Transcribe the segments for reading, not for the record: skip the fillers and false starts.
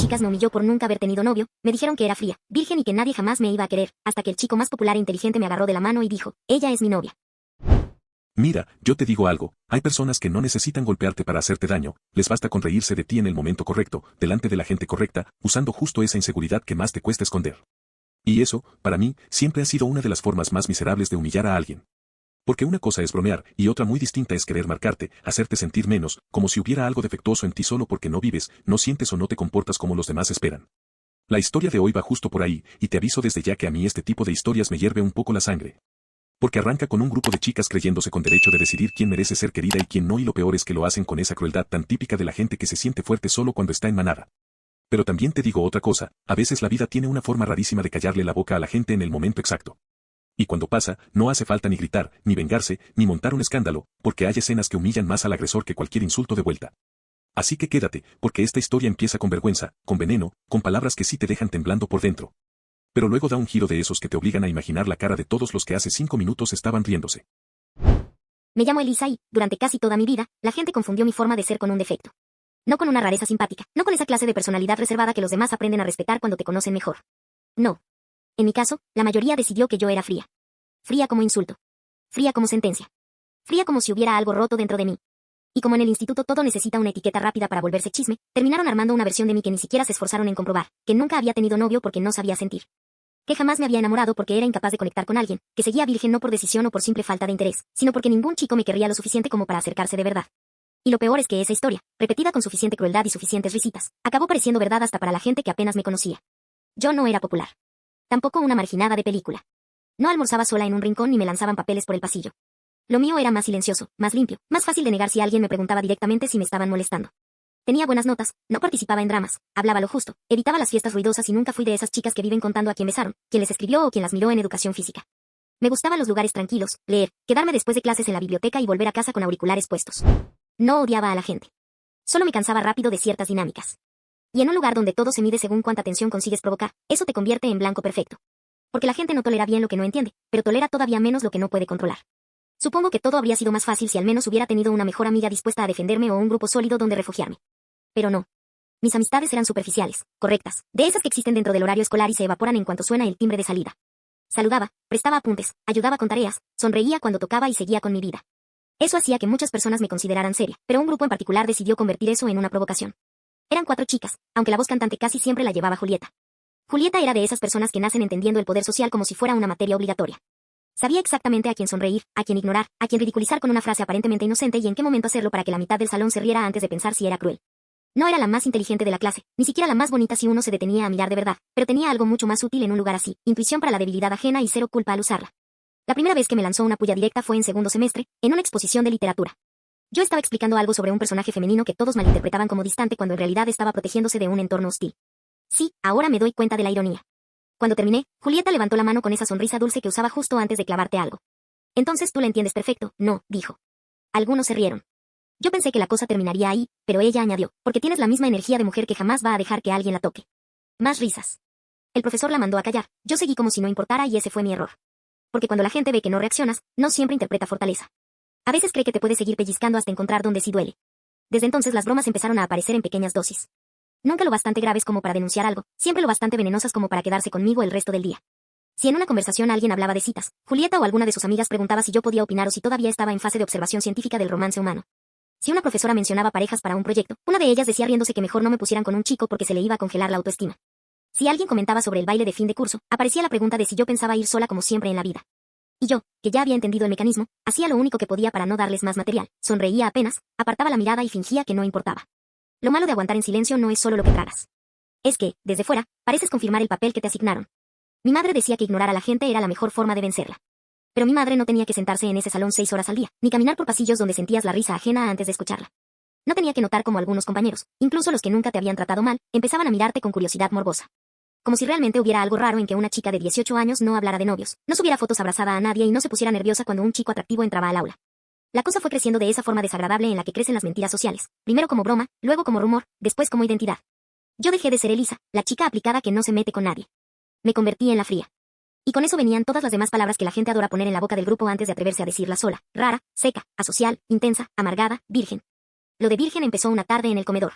chicas me humilló por nunca haber tenido novio, me dijeron que era fría, virgen y que nadie jamás me iba a querer, hasta que el chico más popular e inteligente me agarró de la mano y dijo, ella es mi novia. Mira, yo te digo algo, hay personas que no necesitan golpearte para hacerte daño, les basta con reírse de ti en el momento correcto, delante de la gente correcta, usando justo esa inseguridad que más te cuesta esconder. Y eso, para mí, siempre ha sido una de las formas más miserables de humillar a alguien. Porque una cosa es bromear, y otra muy distinta es querer marcarte, hacerte sentir menos, como si hubiera algo defectuoso en ti solo porque no vives, no sientes o no te comportas como los demás esperan. La historia de hoy va justo por ahí, y te aviso desde ya que a mí este tipo de historias me hierve un poco la sangre. Porque arranca con un grupo de chicas creyéndose con derecho de decidir quién merece ser querida y quién no, y lo peor es que lo hacen con esa crueldad tan típica de la gente que se siente fuerte solo cuando está en manada. Pero también te digo otra cosa, a veces la vida tiene una forma rarísima de callarle la boca a la gente en el momento exacto. Y cuando pasa, no hace falta ni gritar, ni vengarse, ni montar un escándalo, porque hay escenas que humillan más al agresor que cualquier insulto de vuelta. Así que quédate, porque esta historia empieza con vergüenza, con veneno, con palabras que sí te dejan temblando por dentro. Pero luego da un giro de esos que te obligan a imaginar la cara de todos los que hace 5 minutos estaban riéndose. Me llamo Elisa y, durante casi toda mi vida, la gente confundió mi forma de ser con un defecto. No con una rareza simpática, no con esa clase de personalidad reservada que los demás aprenden a respetar cuando te conocen mejor. No. En mi caso, la mayoría decidió que yo era fría. Fría como insulto. Fría como sentencia. Fría como si hubiera algo roto dentro de mí. Y como en el instituto todo necesita una etiqueta rápida para volverse chisme, terminaron armando una versión de mí que ni siquiera se esforzaron en comprobar, que nunca había tenido novio porque no sabía sentir. Que jamás me había enamorado porque era incapaz de conectar con alguien, que seguía virgen no por decisión o por simple falta de interés, sino porque ningún chico me querría lo suficiente como para acercarse de verdad. Y lo peor es que esa historia, repetida con suficiente crueldad y suficientes risitas, acabó pareciendo verdad hasta para la gente que apenas me conocía. Yo no era popular. Tampoco una marginada de película. No almorzaba sola en un rincón ni me lanzaban papeles por el pasillo. Lo mío era más silencioso, más limpio, más fácil de negar si alguien me preguntaba directamente si me estaban molestando. Tenía buenas notas, no participaba en dramas, hablaba lo justo, evitaba las fiestas ruidosas y nunca fui de esas chicas que viven contando a quién besaron, quién les escribió o quién las miró en educación física. Me gustaban los lugares tranquilos, leer, quedarme después de clases en la biblioteca y volver a casa con auriculares puestos. No odiaba a la gente. Solo me cansaba rápido de ciertas dinámicas. Y en un lugar donde todo se mide según cuánta tensión consigues provocar, eso te convierte en blanco perfecto. Porque la gente no tolera bien lo que no entiende, pero tolera todavía menos lo que no puede controlar. Supongo que todo habría sido más fácil si al menos hubiera tenido una mejor amiga dispuesta a defenderme o un grupo sólido donde refugiarme. Pero no. Mis amistades eran superficiales, correctas, de esas que existen dentro del horario escolar y se evaporan en cuanto suena el timbre de salida. Saludaba, prestaba apuntes, ayudaba con tareas, sonreía cuando tocaba y seguía con mi vida. Eso hacía que muchas personas me consideraran seria, pero un grupo en particular decidió convertir eso en una provocación. Eran 4 chicas, aunque la voz cantante casi siempre la llevaba Julieta. Julieta era de esas personas que nacen entendiendo el poder social como si fuera una materia obligatoria. Sabía exactamente a quién sonreír, a quién ignorar, a quién ridiculizar con una frase aparentemente inocente y en qué momento hacerlo para que la mitad del salón se riera antes de pensar si era cruel. No era la más inteligente de la clase, ni siquiera la más bonita si uno se detenía a mirar de verdad, pero tenía algo mucho más útil en un lugar así, intuición para la debilidad ajena y cero culpa al usarla. La primera vez que me lanzó una puya directa fue en segundo semestre, en una exposición de literatura. Yo estaba explicando algo sobre un personaje femenino que todos malinterpretaban como distante cuando en realidad estaba protegiéndose de un entorno hostil. Sí, ahora me doy cuenta de la ironía. Cuando terminé, Julieta levantó la mano con esa sonrisa dulce que usaba justo antes de clavarte algo. Entonces tú la entiendes perfecto, no, dijo. Algunos se rieron. Yo pensé que la cosa terminaría ahí, pero ella añadió, porque tienes la misma energía de mujer que jamás va a dejar que alguien la toque. Más risas. El profesor la mandó a callar, yo seguí como si no importara y ese fue mi error. Porque cuando la gente ve que no reaccionas, no siempre interpreta fortaleza. A veces cree que te puedes seguir pellizcando hasta encontrar donde sí duele. Desde entonces las bromas empezaron a aparecer en pequeñas dosis. Nunca lo bastante graves como para denunciar algo, siempre lo bastante venenosas como para quedarse conmigo el resto del día. Si en una conversación alguien hablaba de citas, Julieta o alguna de sus amigas preguntaba si yo podía opinar o si todavía estaba en fase de observación científica del romance humano. Si una profesora mencionaba parejas para un proyecto, una de ellas decía riéndose que mejor no me pusieran con un chico porque se le iba a congelar la autoestima. Si alguien comentaba sobre el baile de fin de curso, aparecía la pregunta de si yo pensaba ir sola como siempre en la vida. Y yo, que ya había entendido el mecanismo, hacía lo único que podía para no darles más material, sonreía apenas, apartaba la mirada y fingía que no importaba. Lo malo de aguantar en silencio no es solo lo que tragas. Es que, desde fuera, pareces confirmar el papel que te asignaron. Mi madre decía que ignorar a la gente era la mejor forma de vencerla. Pero mi madre no tenía que sentarse en ese salón 6 horas al día, ni caminar por pasillos donde sentías la risa ajena antes de escucharla. No tenía que notar como algunos compañeros, incluso los que nunca te habían tratado mal, empezaban a mirarte con curiosidad morbosa. Como si realmente hubiera algo raro en que una chica de 18 años no hablara de novios, no subiera fotos abrazada a nadie y no se pusiera nerviosa cuando un chico atractivo entraba al aula. La cosa fue creciendo de esa forma desagradable en la que crecen las mentiras sociales, primero como broma, luego como rumor, después como identidad. Yo dejé de ser Elisa, la chica aplicada que no se mete con nadie. Me convertí en la fría. Y con eso venían todas las demás palabras que la gente adora poner en la boca del grupo antes de atreverse a decirla sola: rara, seca, asocial, intensa, amargada, virgen. Lo de virgen empezó una tarde en el comedor.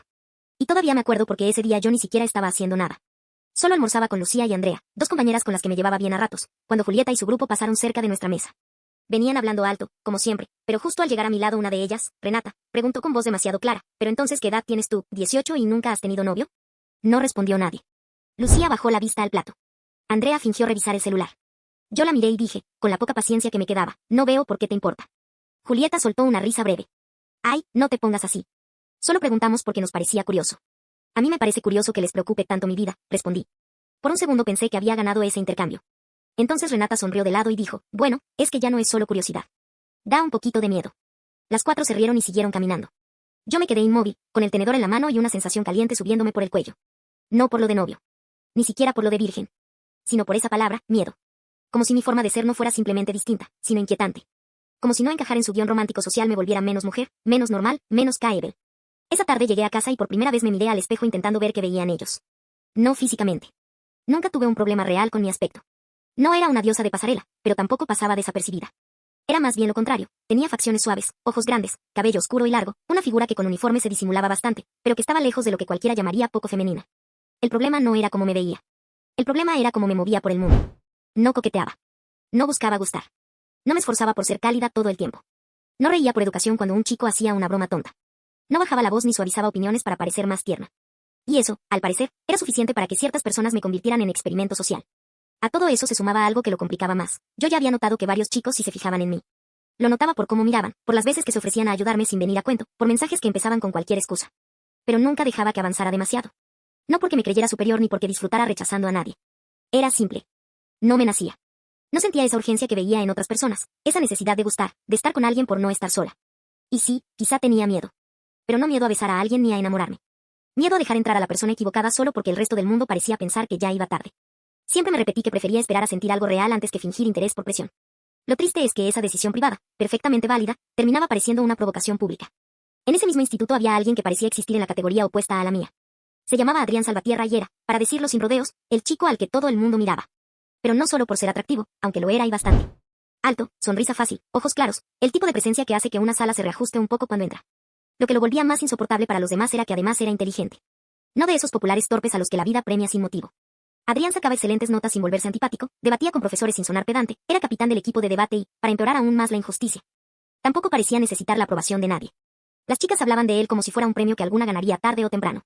Y todavía me acuerdo porque ese día yo ni siquiera estaba haciendo nada. Solo almorzaba con Lucía y Andrea, dos compañeras con las que me llevaba bien a ratos, cuando Julieta y su grupo pasaron cerca de nuestra mesa. Venían hablando alto, como siempre, pero justo al llegar a mi lado una de ellas, Renata, preguntó con voz demasiado clara, ¿pero entonces qué edad tienes tú, 18 y nunca has tenido novio? No respondió nadie. Lucía bajó la vista al plato. Andrea fingió revisar el celular. Yo la miré y dije, con la poca paciencia que me quedaba, no veo por qué te importa. Julieta soltó una risa breve. Ay, no te pongas así. Solo preguntamos porque nos parecía curioso. A mí me parece curioso que les preocupe tanto mi vida, respondí. Por un segundo pensé que había ganado ese intercambio. Entonces Renata sonrió de lado y dijo, bueno, es que ya no es solo curiosidad. Da un poquito de miedo. Las cuatro se rieron y siguieron caminando. Yo me quedé inmóvil, con el tenedor en la mano y una sensación caliente subiéndome por el cuello. No por lo de novio. Ni siquiera por lo de virgen. Sino por esa palabra, miedo. Como si mi forma de ser no fuera simplemente distinta, sino inquietante. Como si no encajar en su guión romántico social me volviera menos mujer, menos normal, menos Kaebel. Esa tarde llegué a casa y por primera vez me miré al espejo intentando ver qué veían ellos. No físicamente. Nunca tuve un problema real con mi aspecto. No era una diosa de pasarela, pero tampoco pasaba desapercibida. Era más bien lo contrario, tenía facciones suaves, ojos grandes, cabello oscuro y largo, una figura que con uniforme se disimulaba bastante, pero que estaba lejos de lo que cualquiera llamaría poco femenina. El problema no era cómo me veía. El problema era cómo me movía por el mundo. No coqueteaba. No buscaba gustar. No me esforzaba por ser cálida todo el tiempo. No reía por educación cuando un chico hacía una broma tonta. No bajaba la voz ni suavizaba opiniones para parecer más tierna. Y eso, al parecer, era suficiente para que ciertas personas me convirtieran en experimento social. A todo eso se sumaba algo que lo complicaba más. Yo ya había notado que varios chicos sí se fijaban en mí. Lo notaba por cómo miraban, por las veces que se ofrecían a ayudarme sin venir a cuento, por mensajes que empezaban con cualquier excusa. Pero nunca dejaba que avanzara demasiado. No porque me creyera superior ni porque disfrutara rechazando a nadie. Era simple. No me nacía. No sentía esa urgencia que veía en otras personas, esa necesidad de gustar, de estar con alguien por no estar sola. Y sí, quizá tenía miedo. Pero no miedo a besar a alguien ni a enamorarme. Miedo a dejar entrar a la persona equivocada solo porque el resto del mundo parecía pensar que ya iba tarde. Siempre me repetí que prefería esperar a sentir algo real antes que fingir interés por presión. Lo triste es que esa decisión privada, perfectamente válida, terminaba pareciendo una provocación pública. En ese mismo instituto había alguien que parecía existir en la categoría opuesta a la mía. Se llamaba Adrián Salvatierra y era, para decirlo sin rodeos, el chico al que todo el mundo miraba. Pero no solo por ser atractivo, aunque lo era y bastante. Alto, sonrisa fácil, ojos claros, el tipo de presencia que hace que una sala se reajuste un poco cuando entra. Lo que lo volvía más insoportable para los demás era que además era inteligente. No de esos populares torpes a los que la vida premia sin motivo. Adrián sacaba excelentes notas sin volverse antipático, debatía con profesores sin sonar pedante, era capitán del equipo de debate y, para empeorar aún más la injusticia, tampoco parecía necesitar la aprobación de nadie. Las chicas hablaban de él como si fuera un premio que alguna ganaría tarde o temprano.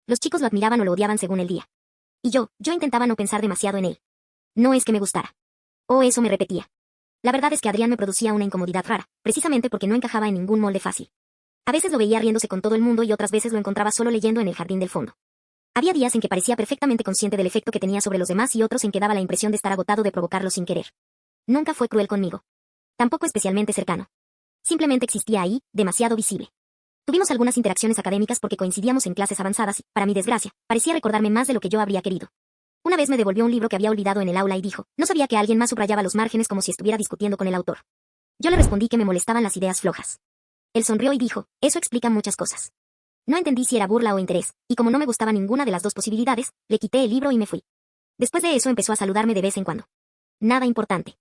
Los chicos lo admiraban o lo odiaban según el día. Y yo intentaba no pensar demasiado en él. No es que me gustara. O eso me repetía. La verdad es que Adrián me producía una incomodidad rara, precisamente porque no encajaba en ningún molde fácil. A veces lo veía riéndose con todo el mundo y otras veces lo encontraba solo leyendo en el jardín del fondo. Había días en que parecía perfectamente consciente del efecto que tenía sobre los demás y otros en que daba la impresión de estar agotado de provocarlo sin querer. Nunca fue cruel conmigo. Tampoco especialmente cercano. Simplemente existía ahí, demasiado visible. Tuvimos algunas interacciones académicas porque coincidíamos en clases avanzadas y, para mi desgracia, parecía recordarme más de lo que yo habría querido. Una vez me devolvió un libro que había olvidado en el aula y dijo, no sabía que alguien más subrayaba los márgenes como si estuviera discutiendo con el autor. Yo le respondí que me molestaban las ideas flojas. Él sonrió y dijo, eso explica muchas cosas. No entendí si era burla o interés, y como no me gustaba ninguna de las dos posibilidades, le quité el libro y me fui. Después de eso empezó a saludarme de vez en cuando. Nada importante.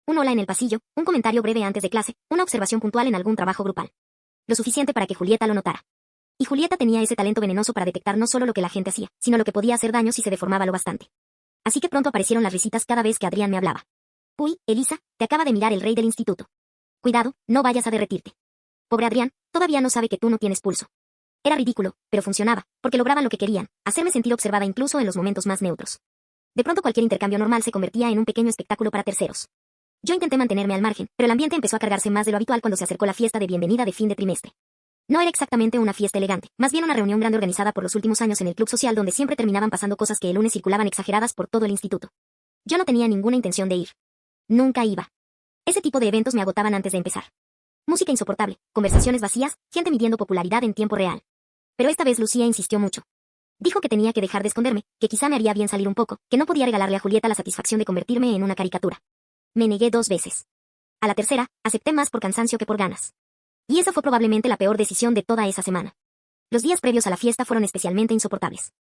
Un hola en el pasillo, un comentario breve antes de clase, una observación puntual en algún trabajo grupal. Lo suficiente para que Julieta lo notara. Y Julieta tenía ese talento venenoso para detectar no solo lo que la gente hacía, sino lo que podía hacer daño si se deformaba lo bastante. Así que pronto aparecieron las risitas cada vez que Adrián me hablaba. Uy, Elisa, te acaba de mirar el rey del instituto. Cuidado, no vayas a derretirte. Pobre Adrián, todavía no sabe que tú no tienes pulso. Era ridículo, pero funcionaba, porque lograban lo que querían, hacerme sentir observada incluso en los momentos más neutros. De pronto cualquier intercambio normal se convertía en un pequeño espectáculo para terceros. Yo intenté mantenerme al margen, pero el ambiente empezó a cargarse más de lo habitual cuando se acercó la fiesta de bienvenida de fin de trimestre. No era exactamente una fiesta elegante, más bien una reunión grande organizada por los últimos años en el club social donde siempre terminaban pasando cosas que el lunes circulaban exageradas por todo el instituto. Yo no tenía ninguna intención de ir. Nunca iba. Ese tipo de eventos me agotaban antes de empezar. Música insoportable, conversaciones vacías, gente midiendo popularidad en tiempo real. Pero esta vez Lucía insistió mucho. Dijo que tenía que dejar de esconderme, que quizá me haría bien salir un poco, que no podía regalarle a Julieta la satisfacción de convertirme en una caricatura. Me negué 2 veces. A la tercera, acepté más por cansancio que por ganas. Y esa fue probablemente la peor decisión de toda esa semana. Los días previos a la fiesta fueron especialmente insoportables.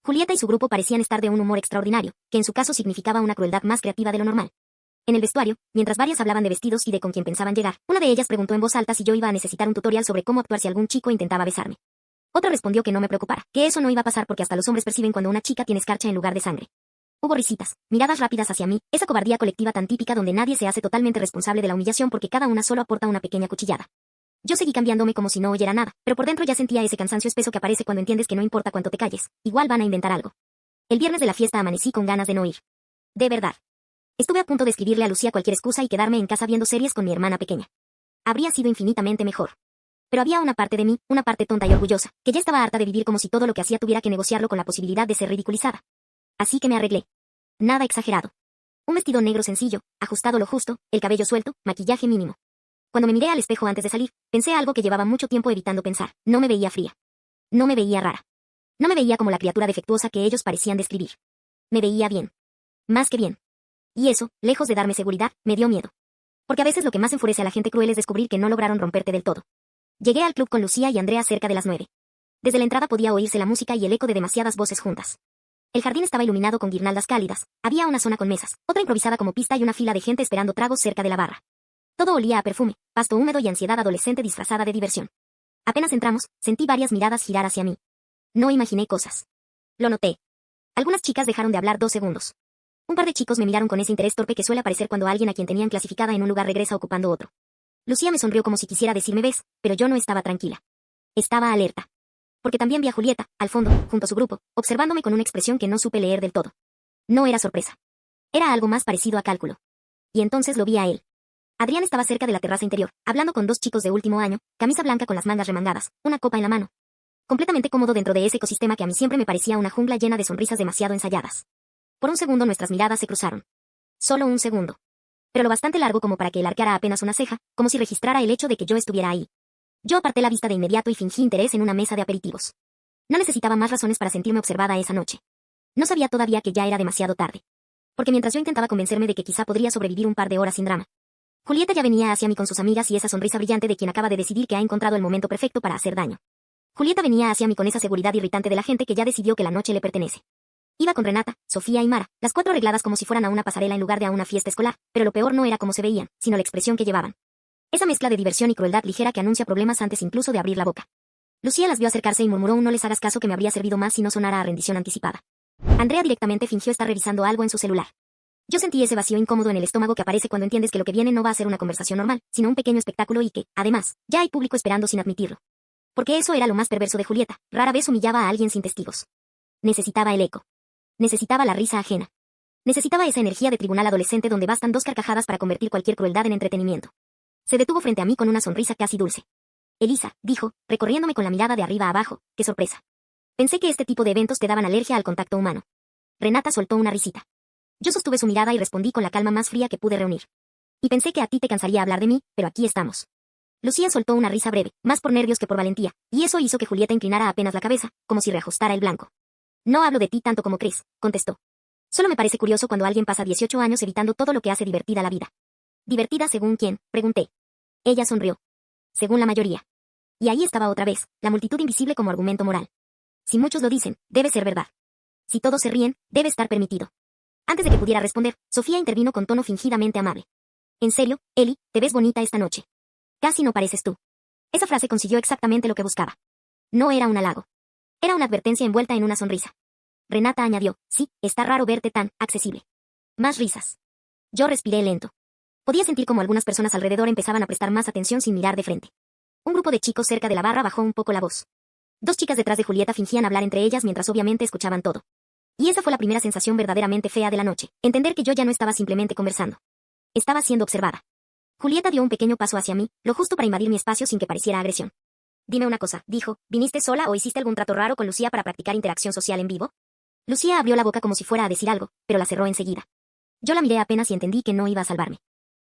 Julieta y su grupo parecían estar de un humor extraordinario, que en su caso significaba una crueldad más creativa de lo normal. En el vestuario, mientras varias hablaban de vestidos y de con quién pensaban llegar, una de ellas preguntó en voz alta si yo iba a necesitar un tutorial sobre cómo actuar si algún chico intentaba besarme. Otra respondió que no me preocupara, que eso no iba a pasar porque hasta los hombres perciben cuando una chica tiene escarcha en lugar de sangre. Hubo risitas, miradas rápidas hacia mí, esa cobardía colectiva tan típica donde nadie se hace totalmente responsable de la humillación porque cada una solo aporta una pequeña cuchillada. Yo seguí cambiándome como si no oyera nada, pero por dentro ya sentía ese cansancio espeso que aparece cuando entiendes que no importa cuánto te calles, igual van a inventar algo. El viernes de la fiesta amanecí con ganas de no ir. De verdad. Estuve a punto de escribirle a Lucía cualquier excusa y quedarme en casa viendo series con mi hermana pequeña. Habría sido infinitamente mejor. Pero había una parte de mí, una parte tonta y orgullosa, que ya estaba harta de vivir como si todo lo que hacía tuviera que negociarlo con la posibilidad de ser ridiculizada. Así que me arreglé. Nada exagerado. Un vestido negro sencillo, ajustado lo justo, el cabello suelto, maquillaje mínimo. Cuando me miré al espejo antes de salir, pensé algo que llevaba mucho tiempo evitando pensar. No me veía fría. No me veía rara. No me veía como la criatura defectuosa que ellos parecían describir. Me veía bien. Más que bien. Y eso, lejos de darme seguridad, me dio miedo. Porque a veces lo que más enfurece a la gente cruel es descubrir que no lograron romperte del todo. Llegué al club con Lucía y Andrea cerca de las 9. Desde la entrada podía oírse la música y el eco de demasiadas voces juntas. El jardín estaba iluminado con guirnaldas cálidas, había una zona con mesas, otra improvisada como pista y una fila de gente esperando tragos cerca de la barra. Todo olía a perfume, pasto húmedo y ansiedad adolescente disfrazada de diversión. Apenas entramos, sentí varias miradas girar hacia mí. No imaginé cosas. Lo noté. Algunas chicas dejaron de hablar 2 segundos. Un par de chicos me miraron con ese interés torpe que suele aparecer cuando alguien a quien tenían clasificada en un lugar regresa ocupando otro. Lucía me sonrió como si quisiera decirme ves, pero yo no estaba tranquila. Estaba alerta. Porque también vi a Julieta, al fondo, junto a su grupo, observándome con una expresión que no supe leer del todo. No era sorpresa. Era algo más parecido a cálculo. Y entonces lo vi a él. Adrián estaba cerca de la terraza interior, hablando con 2 chicos de último año, camisa blanca con las mangas remangadas, una copa en la mano. Completamente cómodo dentro de ese ecosistema que a mí siempre me parecía una jungla llena de sonrisas demasiado ensayadas. Por un segundo nuestras miradas se cruzaron. Solo un segundo. Pero lo bastante largo como para que él arqueara apenas una ceja, como si registrara el hecho de que yo estuviera ahí. Yo aparté la vista de inmediato y fingí interés en una mesa de aperitivos. No necesitaba más razones para sentirme observada esa noche. No sabía todavía que ya era demasiado tarde. Porque mientras yo intentaba convencerme de que quizá podría sobrevivir un par de horas sin drama, Julieta ya venía hacia mí con sus amigas y esa sonrisa brillante de quien acaba de decidir que ha encontrado el momento perfecto para hacer daño. Julieta venía hacia mí con esa seguridad irritante de la gente que ya decidió que la noche le pertenece. Iba con Renata, Sofía y Mara, las 4 arregladas como si fueran a una pasarela en lugar de a una fiesta escolar, pero lo peor no era cómo se veían, sino la expresión que llevaban. Esa mezcla de diversión y crueldad ligera que anuncia problemas antes incluso de abrir la boca. Lucía las vio acercarse y murmuró un no les hagas caso que me habría servido más si no sonara a rendición anticipada. Andrea directamente fingió estar revisando algo en su celular. Yo sentí ese vacío incómodo en el estómago que aparece cuando entiendes que lo que viene no va a ser una conversación normal, sino un pequeño espectáculo y que, además, ya hay público esperando sin admitirlo. Porque eso era lo más perverso de Julieta, rara vez humillaba a alguien sin testigos. Necesitaba el eco. Necesitaba la risa ajena. Necesitaba esa energía de tribunal adolescente donde bastan 2 carcajadas para convertir cualquier crueldad en entretenimiento. Se detuvo frente a mí con una sonrisa casi dulce. Elisa, dijo, recorriéndome con la mirada de arriba a abajo, qué sorpresa. Pensé que este tipo de eventos te daban alergia al contacto humano. Renata soltó una risita. Yo sostuve su mirada y respondí con la calma más fría que pude reunir. Y pensé que a ti te cansaría hablar de mí, pero aquí estamos. Lucía soltó una risa breve, más por nervios que por valentía, y eso hizo que Julieta inclinara apenas la cabeza, como si reajustara el blanco. No hablo de ti tanto como crees, contestó. Solo me parece curioso cuando alguien pasa 18 años evitando todo lo que hace divertida la vida. ¿Divertida según quién?, pregunté. Ella sonrió. Según la mayoría. Y ahí estaba otra vez, la multitud invisible como argumento moral. Si muchos lo dicen, debe ser verdad. Si todos se ríen, debe estar permitido. Antes de que pudiera responder, Sofía intervino con tono fingidamente amable. En serio, Eli, te ves bonita esta noche. Casi no pareces tú. Esa frase consiguió exactamente lo que buscaba. No era un halago. Era una advertencia envuelta en una sonrisa. Renata añadió, sí, está raro verte tan accesible. Más risas. Yo respiré lento. Podía sentir como algunas personas alrededor empezaban a prestar más atención sin mirar de frente. Un grupo de chicos cerca de la barra bajó un poco la voz. 2 chicas detrás de Julieta fingían hablar entre ellas mientras obviamente escuchaban todo. Y esa fue la primera sensación verdaderamente fea de la noche, entender que yo ya no estaba simplemente conversando. Estaba siendo observada. Julieta dio un pequeño paso hacia mí, lo justo para invadir mi espacio sin que pareciera agresión. Dime una cosa, dijo, ¿viniste sola o hiciste algún trato raro con Lucía para practicar interacción social en vivo? Lucía abrió la boca como si fuera a decir algo, pero la cerró enseguida. Yo la miré apenas y entendí que no iba a salvarme.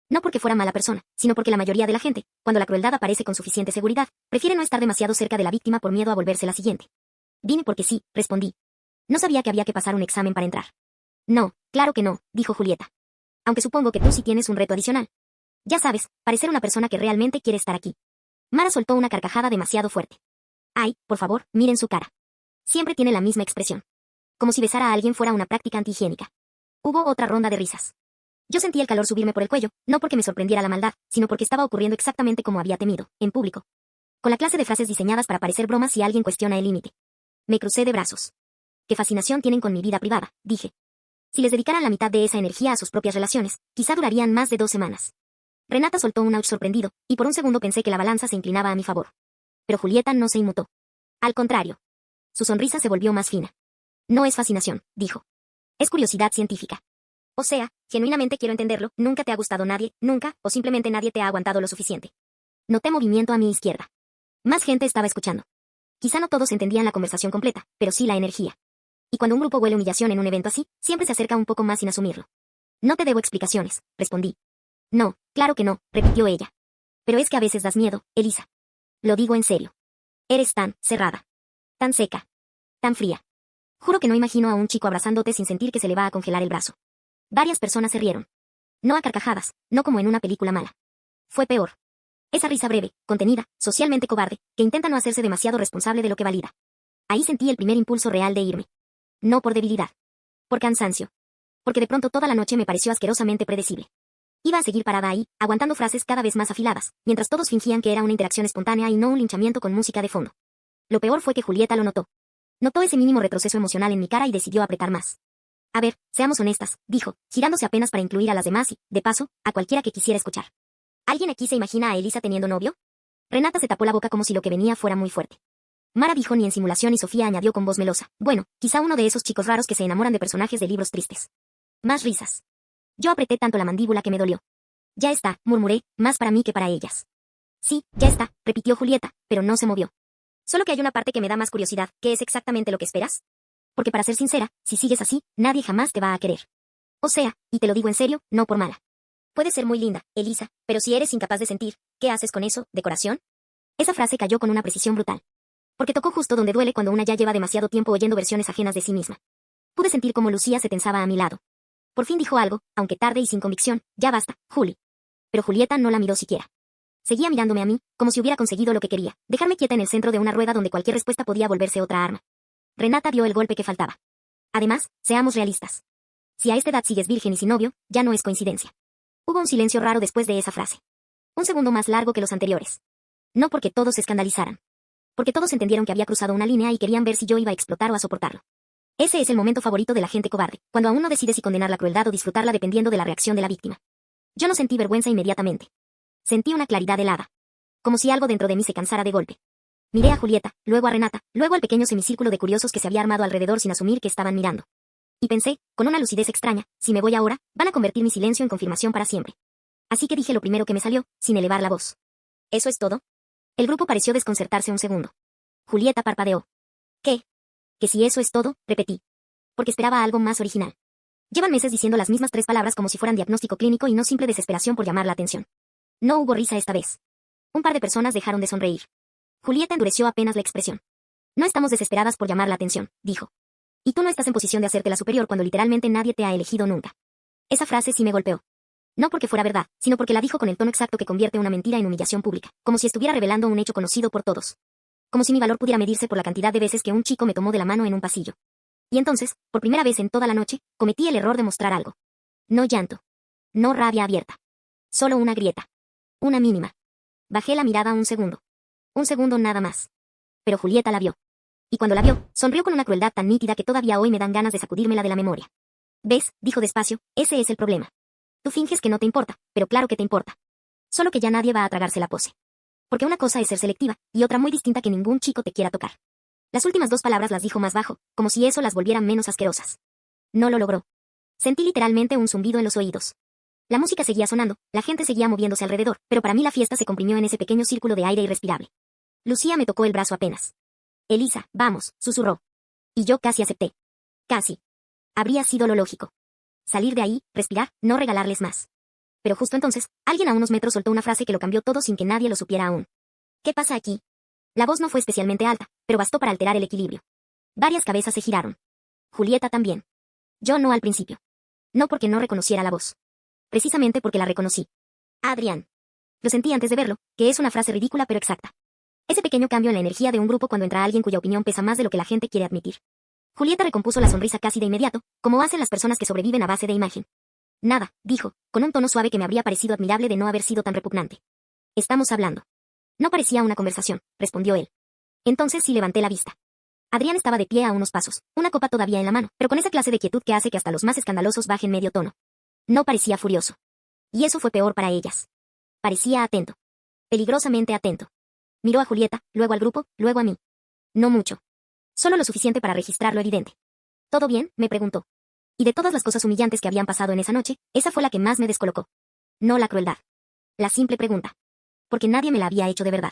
No porque fuera mala persona, sino porque la mayoría de la gente, cuando la crueldad aparece con suficiente seguridad, prefiere no estar demasiado cerca de la víctima por miedo a volverse la siguiente. Dime porque sí, respondí. No sabía que había que pasar un examen para entrar. No, claro que no, dijo Julieta. Aunque supongo que tú sí tienes un reto adicional. Ya sabes, parecer una persona que realmente quiere estar aquí. Mara soltó una carcajada demasiado fuerte. Ay, por favor, miren su cara. Siempre tiene la misma expresión. Como si besar a alguien fuera una práctica antihigiénica. Hubo otra ronda de risas. Yo sentí el calor subirme por el cuello, no porque me sorprendiera la maldad, sino porque estaba ocurriendo exactamente como había temido, en público. con la clase de frases diseñadas para parecer bromas si alguien cuestiona el límite. Me crucé de brazos. ¿Qué fascinación tienen con mi vida privada?, dije. Si les dedicaran la mitad de esa energía a sus propias relaciones, quizá durarían más de 2 semanas. Renata soltó un ouch sorprendido, y por un segundo pensé que la balanza se inclinaba a mi favor. Pero Julieta no se inmutó. Al contrario. Su sonrisa se volvió más fina. No es fascinación, dijo. Es curiosidad científica. O sea, genuinamente quiero entenderlo, nunca te ha gustado nadie, nunca, o simplemente nadie te ha aguantado lo suficiente. Noté movimiento a mi izquierda. Más gente estaba escuchando. Quizá no todos entendían la conversación completa, pero sí la energía. Y cuando un grupo huele humillación en un evento así, siempre se acerca un poco más sin asumirlo. No te debo explicaciones, respondí. No, claro que no, repitió ella. Pero es que a veces das miedo, Elisa. Lo digo en serio. Eres tan cerrada. Tan seca. Tan fría. Juro que no imagino a un chico abrazándote sin sentir que se le va a congelar el brazo. Varias personas se rieron. No a carcajadas, no como en una película mala. Fue peor. Esa risa breve, contenida, socialmente cobarde, que intenta no hacerse demasiado responsable de lo que valida. Ahí sentí el primer impulso real de irme. No por debilidad. Por cansancio. Porque de pronto toda la noche me pareció asquerosamente predecible. Iba a seguir parada ahí, aguantando frases cada vez más afiladas, mientras todos fingían que era una interacción espontánea y no un linchamiento con música de fondo. Lo peor fue que Julieta lo notó. Notó ese mínimo retroceso emocional en mi cara y decidió apretar más. A ver, seamos honestas, dijo, girándose apenas para incluir a las demás y, de paso, a cualquiera que quisiera escuchar. ¿Alguien aquí se imagina a Elisa teniendo novio? Renata se tapó la boca como si lo que venía fuera muy fuerte. Mara dijo ni en simulación y Sofía añadió con voz melosa, bueno, quizá uno de esos chicos raros que se enamoran de personajes de libros tristes. Más risas. Yo apreté tanto la mandíbula que me dolió. Ya está, murmuré, más para mí que para ellas. Sí, ya está, repitió Julieta, pero no se movió. Solo que hay una parte que me da más curiosidad, ¿qué es exactamente lo que esperas? Porque para ser sincera, si sigues así, nadie jamás te va a querer. O sea, y te lo digo en serio, no por mala. Puedes ser muy linda, Elisa, pero si eres incapaz de sentir, ¿qué haces con eso, decoración? Esa frase cayó con una precisión brutal. Porque tocó justo donde duele cuando una ya lleva demasiado tiempo oyendo versiones ajenas de sí misma. Pude sentir cómo Lucía se tensaba a mi lado. Por fin dijo algo, aunque tarde y sin convicción, ya basta, Juli. Pero Julieta no la miró siquiera. Seguía mirándome a mí, como si hubiera conseguido lo que quería, dejarme quieta en el centro de una rueda donde cualquier respuesta podía volverse otra arma. Renata vio el golpe que faltaba. Además, seamos realistas. Si a esta edad sigues virgen y sin novio, ya no es coincidencia. Hubo un silencio raro después de esa frase. Un segundo más largo que los anteriores. No porque todos se escandalizaran. Porque todos entendieron que había cruzado una línea y querían ver si yo iba a explotar o a soportarlo. Ese es el momento favorito de la gente cobarde, cuando aún no decide si condenar la crueldad o disfrutarla dependiendo de la reacción de la víctima. Yo no sentí vergüenza inmediatamente. Sentí una claridad helada. Como si algo dentro de mí se cansara de golpe. Miré a Julieta, luego a Renata, luego al pequeño semicírculo de curiosos que se había armado alrededor sin asumir que estaban mirando. Y pensé, con una lucidez extraña, si me voy ahora, van a convertir mi silencio en confirmación para siempre. Así que dije lo primero que me salió, sin elevar la voz. ¿Eso es todo? El grupo pareció desconcertarse un segundo. Julieta parpadeó. ¿Qué? Que si eso es todo, repetí. Porque esperaba algo más original. Llevan meses diciendo las mismas 3 palabras como si fueran diagnóstico clínico y no simple desesperación por llamar la atención. No hubo risa esta vez. Un par de personas dejaron de sonreír. Julieta endureció apenas la expresión. No estamos desesperadas por llamar la atención, dijo. Y tú no estás en posición de hacerte la superior cuando literalmente nadie te ha elegido nunca. Esa frase sí me golpeó. No porque fuera verdad, sino porque la dijo con el tono exacto que convierte una mentira en humillación pública, como si estuviera revelando un hecho conocido por todos. Como si mi valor pudiera medirse por la cantidad de veces que un chico me tomó de la mano en un pasillo. Y entonces, por primera vez en toda la noche, cometí el error de mostrar algo. No llanto. No rabia abierta. Solo una grieta. Una mínima. Bajé la mirada un segundo. Un segundo nada más. Pero Julieta la vio. Y cuando la vio, sonrió con una crueldad tan nítida que todavía hoy me dan ganas de sacudírmela de la memoria. ¿Ves?, dijo despacio, ese es el problema. Tú finges que no te importa, pero claro que te importa. Solo que ya nadie va a tragarse la pose. Porque una cosa es ser selectiva, y otra muy distinta que ningún chico te quiera tocar. Las últimas 2 palabras las dijo más bajo, como si eso las volviera menos asquerosas. No lo logró. Sentí literalmente un zumbido en los oídos. La música seguía sonando, la gente seguía moviéndose alrededor, pero para mí la fiesta se comprimió en ese pequeño círculo de aire irrespirable. Lucía me tocó el brazo apenas. Elisa, vamos, susurró. Y yo casi acepté. Casi. Habría sido lo lógico. Salir de ahí, respirar, no regalarles más. Pero justo entonces, alguien a unos metros soltó una frase que lo cambió todo sin que nadie lo supiera aún. ¿Qué pasa aquí? La voz no fue especialmente alta, pero bastó para alterar el equilibrio. Varias cabezas se giraron. Julieta también. Yo no al principio. No porque no reconociera la voz. Precisamente porque la reconocí. Adrián. Lo sentí antes de verlo, que es una frase ridícula pero exacta. Ese pequeño cambio en la energía de un grupo cuando entra alguien cuya opinión pesa más de lo que la gente quiere admitir. Julieta recompuso la sonrisa casi de inmediato, como hacen las personas que sobreviven a base de imagen. Nada, dijo, con un tono suave que me habría parecido admirable de no haber sido tan repugnante. Estamos hablando. No parecía una conversación, respondió él. Entonces sí levanté la vista. Adrián estaba de pie a unos pasos, una copa todavía en la mano, pero con esa clase de quietud que hace que hasta los más escandalosos bajen medio tono. No parecía furioso. Y eso fue peor para ellas. Parecía atento. Peligrosamente atento. Miró a Julieta, luego al grupo, luego a mí. No mucho. Solo lo suficiente para registrar lo evidente. ¿Todo bien?, me preguntó. Y de todas las cosas humillantes que habían pasado en esa noche, esa fue la que más me descolocó. No la crueldad. La simple pregunta. Porque nadie me la había hecho de verdad.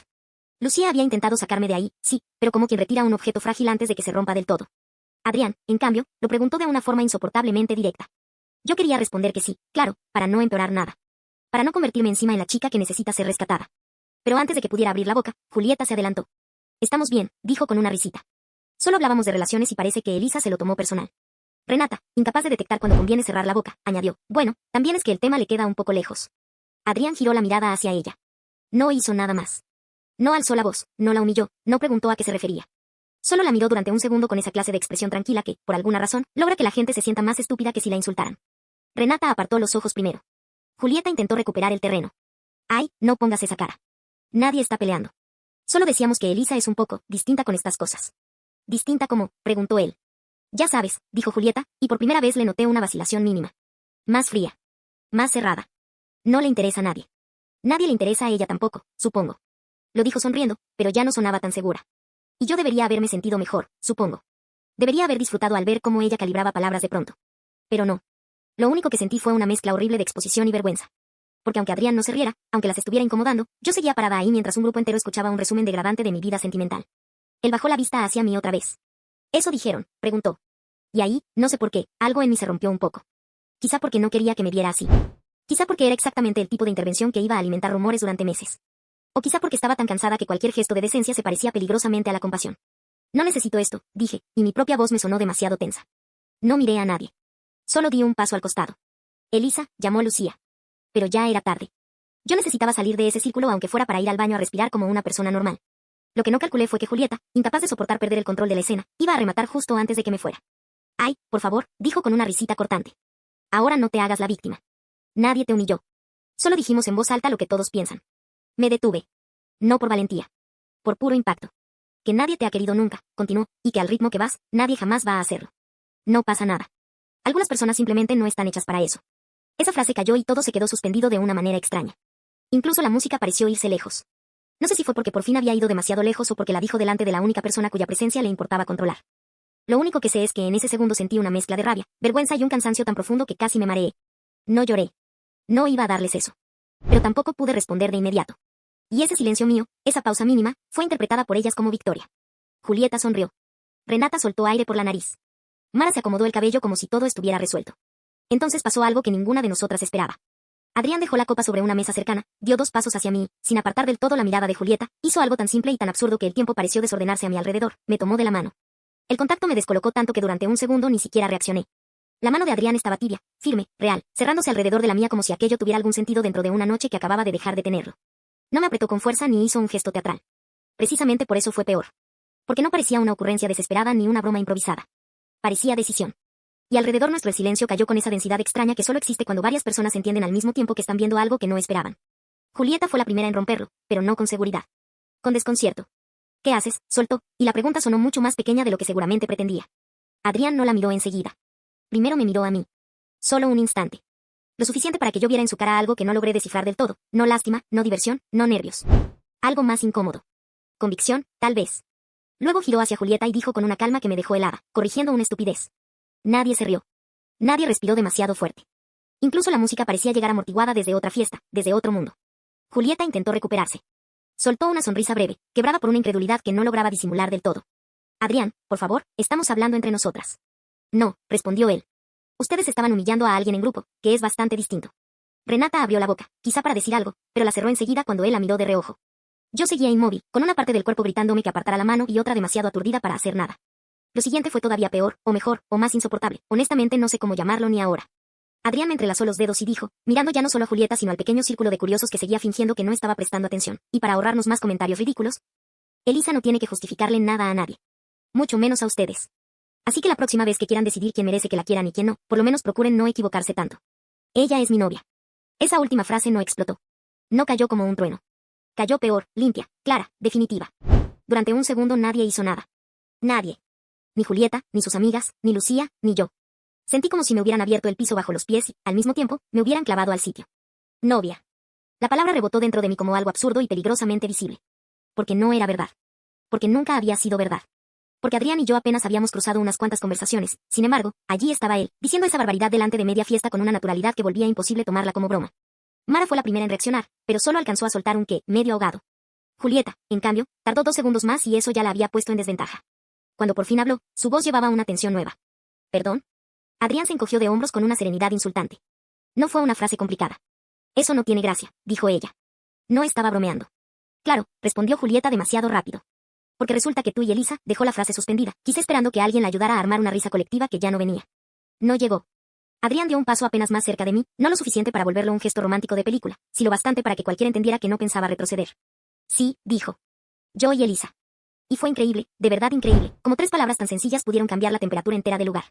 Lucía había intentado sacarme de ahí, sí, pero como quien retira un objeto frágil antes de que se rompa del todo. Adrián, en cambio, lo preguntó de una forma insoportablemente directa. Yo quería responder que sí, claro, para no empeorar nada. Para no convertirme encima en la chica que necesita ser rescatada. Pero antes de que pudiera abrir la boca, Julieta se adelantó. Estamos bien, dijo con una risita. Solo hablábamos de relaciones y parece que Elisa se lo tomó personal. Renata, incapaz de detectar cuando conviene cerrar la boca, añadió, bueno, también es que el tema le queda un poco lejos. Adrián giró la mirada hacia ella. No hizo nada más. No alzó la voz, no la humilló, no preguntó a qué se refería. Solo la miró durante un segundo con esa clase de expresión tranquila que, por alguna razón, logra que la gente se sienta más estúpida que si la insultaran. Renata apartó los ojos primero. Julieta intentó recuperar el terreno. Ay, no pongas esa cara. Nadie está peleando. Solo decíamos que Elisa es un poco distinta con estas cosas. ¿Distinta cómo?, preguntó él. Ya sabes, dijo Julieta, y por primera vez le noté una vacilación mínima. Más fría. Más cerrada. No le interesa a nadie. Nadie le interesa a ella tampoco, supongo. Lo dijo sonriendo, pero ya no sonaba tan segura. Y yo debería haberme sentido mejor, supongo. Debería haber disfrutado al ver cómo ella calibraba palabras de pronto. Pero no. Lo único que sentí fue una mezcla horrible de exposición y vergüenza. Porque aunque Adrián no se riera, aunque las estuviera incomodando, yo seguía parada ahí mientras un grupo entero escuchaba un resumen degradante de mi vida sentimental. Él bajó la vista hacia mí otra vez. ¿Eso dijeron?, preguntó. Y ahí, no sé por qué, algo en mí se rompió un poco. Quizá porque no quería que me viera así. Quizá porque era exactamente el tipo de intervención que iba a alimentar rumores durante meses. O quizá porque estaba tan cansada que cualquier gesto de decencia se parecía peligrosamente a la compasión. No necesito esto, dije, y mi propia voz me sonó demasiado tensa. No miré a nadie. Solo di un paso al costado. Elisa, llamó Lucía. Pero ya era tarde. Yo necesitaba salir de ese círculo aunque fuera para ir al baño a respirar como una persona normal. Lo que no calculé fue que Julieta, incapaz de soportar perder el control de la escena, iba a rematar justo antes de que me fuera. Ay, por favor, dijo con una risita cortante. Ahora no te hagas la víctima. Nadie te humilló. Solo dijimos en voz alta lo que todos piensan. Me detuve. No por valentía. Por puro impacto. Que nadie te ha querido nunca, continuó, y que al ritmo que vas, nadie jamás va a hacerlo. No pasa nada. Algunas personas simplemente no están hechas para eso. Esa frase cayó y todo se quedó suspendido de una manera extraña. Incluso la música pareció irse lejos. No sé si fue porque por fin había ido demasiado lejos o porque la dijo delante de la única persona cuya presencia le importaba controlar. Lo único que sé es que en ese segundo sentí una mezcla de rabia, vergüenza y un cansancio tan profundo que casi me mareé. No lloré. No iba a darles eso. Pero tampoco pude responder de inmediato. Y ese silencio mío, esa pausa mínima, fue interpretada por ellas como victoria. Julieta sonrió. Renata soltó aire por la nariz. Mara se acomodó el cabello como si todo estuviera resuelto. Entonces pasó algo que ninguna de nosotras esperaba. Adrián dejó la copa sobre una mesa cercana, dio 2 pasos hacia mí, sin apartar del todo la mirada de Julieta, hizo algo tan simple y tan absurdo que el tiempo pareció desordenarse a mi alrededor, me tomó de la mano. El contacto me descolocó tanto que durante un segundo ni siquiera reaccioné. La mano de Adrián estaba tibia, firme, real, cerrándose alrededor de la mía como si aquello tuviera algún sentido dentro de una noche que acababa de dejar de tenerlo. No me apretó con fuerza ni hizo un gesto teatral. Precisamente por eso fue peor. Porque no parecía una ocurrencia desesperada ni una broma improvisada. Parecía decisión. Y alrededor nuestro el silencio cayó con esa densidad extraña que solo existe cuando varias personas entienden al mismo tiempo que están viendo algo que no esperaban. Julieta fue la primera en romperlo, pero no con seguridad. Con desconcierto. ¿Qué haces?, soltó, y la pregunta sonó mucho más pequeña de lo que seguramente pretendía. Adrián no la miró enseguida. Primero me miró a mí. Solo un instante. Lo suficiente para que yo viera en su cara algo que no logré descifrar del todo, no lástima, no diversión, no nervios. Algo más incómodo. Convicción, tal vez. Luego giró hacia Julieta y dijo con una calma que me dejó helada, corrigiendo una estupidez. Nadie se rió. Nadie respiró demasiado fuerte. Incluso la música parecía llegar amortiguada desde otra fiesta, desde otro mundo. Julieta intentó recuperarse. Soltó una sonrisa breve, quebrada por una incredulidad que no lograba disimular del todo. Adrián, por favor, estamos hablando entre nosotras. No, respondió él. Ustedes estaban humillando a alguien en grupo, que es bastante distinto. Renata abrió la boca, quizá para decir algo, pero la cerró enseguida cuando él la miró de reojo. Yo seguía inmóvil, con una parte del cuerpo gritándome que apartara la mano y otra demasiado aturdida para hacer nada. Lo siguiente fue todavía peor, o mejor, o más insoportable. Honestamente no sé cómo llamarlo ni ahora. Adrián me entrelazó los dedos y dijo, mirando ya no solo a Julieta sino al pequeño círculo de curiosos que seguía fingiendo que no estaba prestando atención, y para ahorrarnos más comentarios ridículos, Elisa no tiene que justificarle nada a nadie. Mucho menos a ustedes. Así que la próxima vez que quieran decidir quién merece que la quieran y quién no, por lo menos procuren no equivocarse tanto. Ella es mi novia. Esa última frase no explotó. No cayó como un trueno. cayó peor, limpia, clara, definitiva. Durante un segundo nadie hizo nada. Nadie. Ni Julieta, ni sus amigas, ni Lucía, ni yo. Sentí como si me hubieran abierto el piso bajo los pies y, al mismo tiempo, me hubieran clavado al sitio. Novia. La palabra rebotó dentro de mí como algo absurdo y peligrosamente visible. Porque no era verdad. Porque nunca había sido verdad. Porque Adrián y yo apenas habíamos cruzado unas cuantas conversaciones. Sin embargo, allí estaba él, diciendo esa barbaridad delante de media fiesta con una naturalidad que volvía imposible tomarla como broma. Mara fue la primera en reaccionar, pero solo alcanzó a soltar un qué, medio ahogado. Julieta, en cambio, tardó 2 segundos más y eso ya la había puesto en desventaja. Cuando por fin habló, su voz llevaba una tensión nueva. ¿Perdón? Adrián se encogió de hombros con una serenidad insultante. No fue una frase complicada. Eso no tiene gracia, dijo ella. No estaba bromeando. Claro, respondió Julieta demasiado rápido. Porque resulta que tú y Elisa, dejó la frase suspendida, quizá esperando que alguien la ayudara a armar una risa colectiva que ya no venía. No llegó. Adrián dio un paso apenas más cerca de mí, no lo suficiente para volverlo un gesto romántico de película, si lo bastante para que cualquiera entendiera que no pensaba retroceder. Sí, dijo. Yo y Elisa. Y fue increíble, de verdad increíble, como 3 palabras tan sencillas pudieron cambiar la temperatura entera del lugar.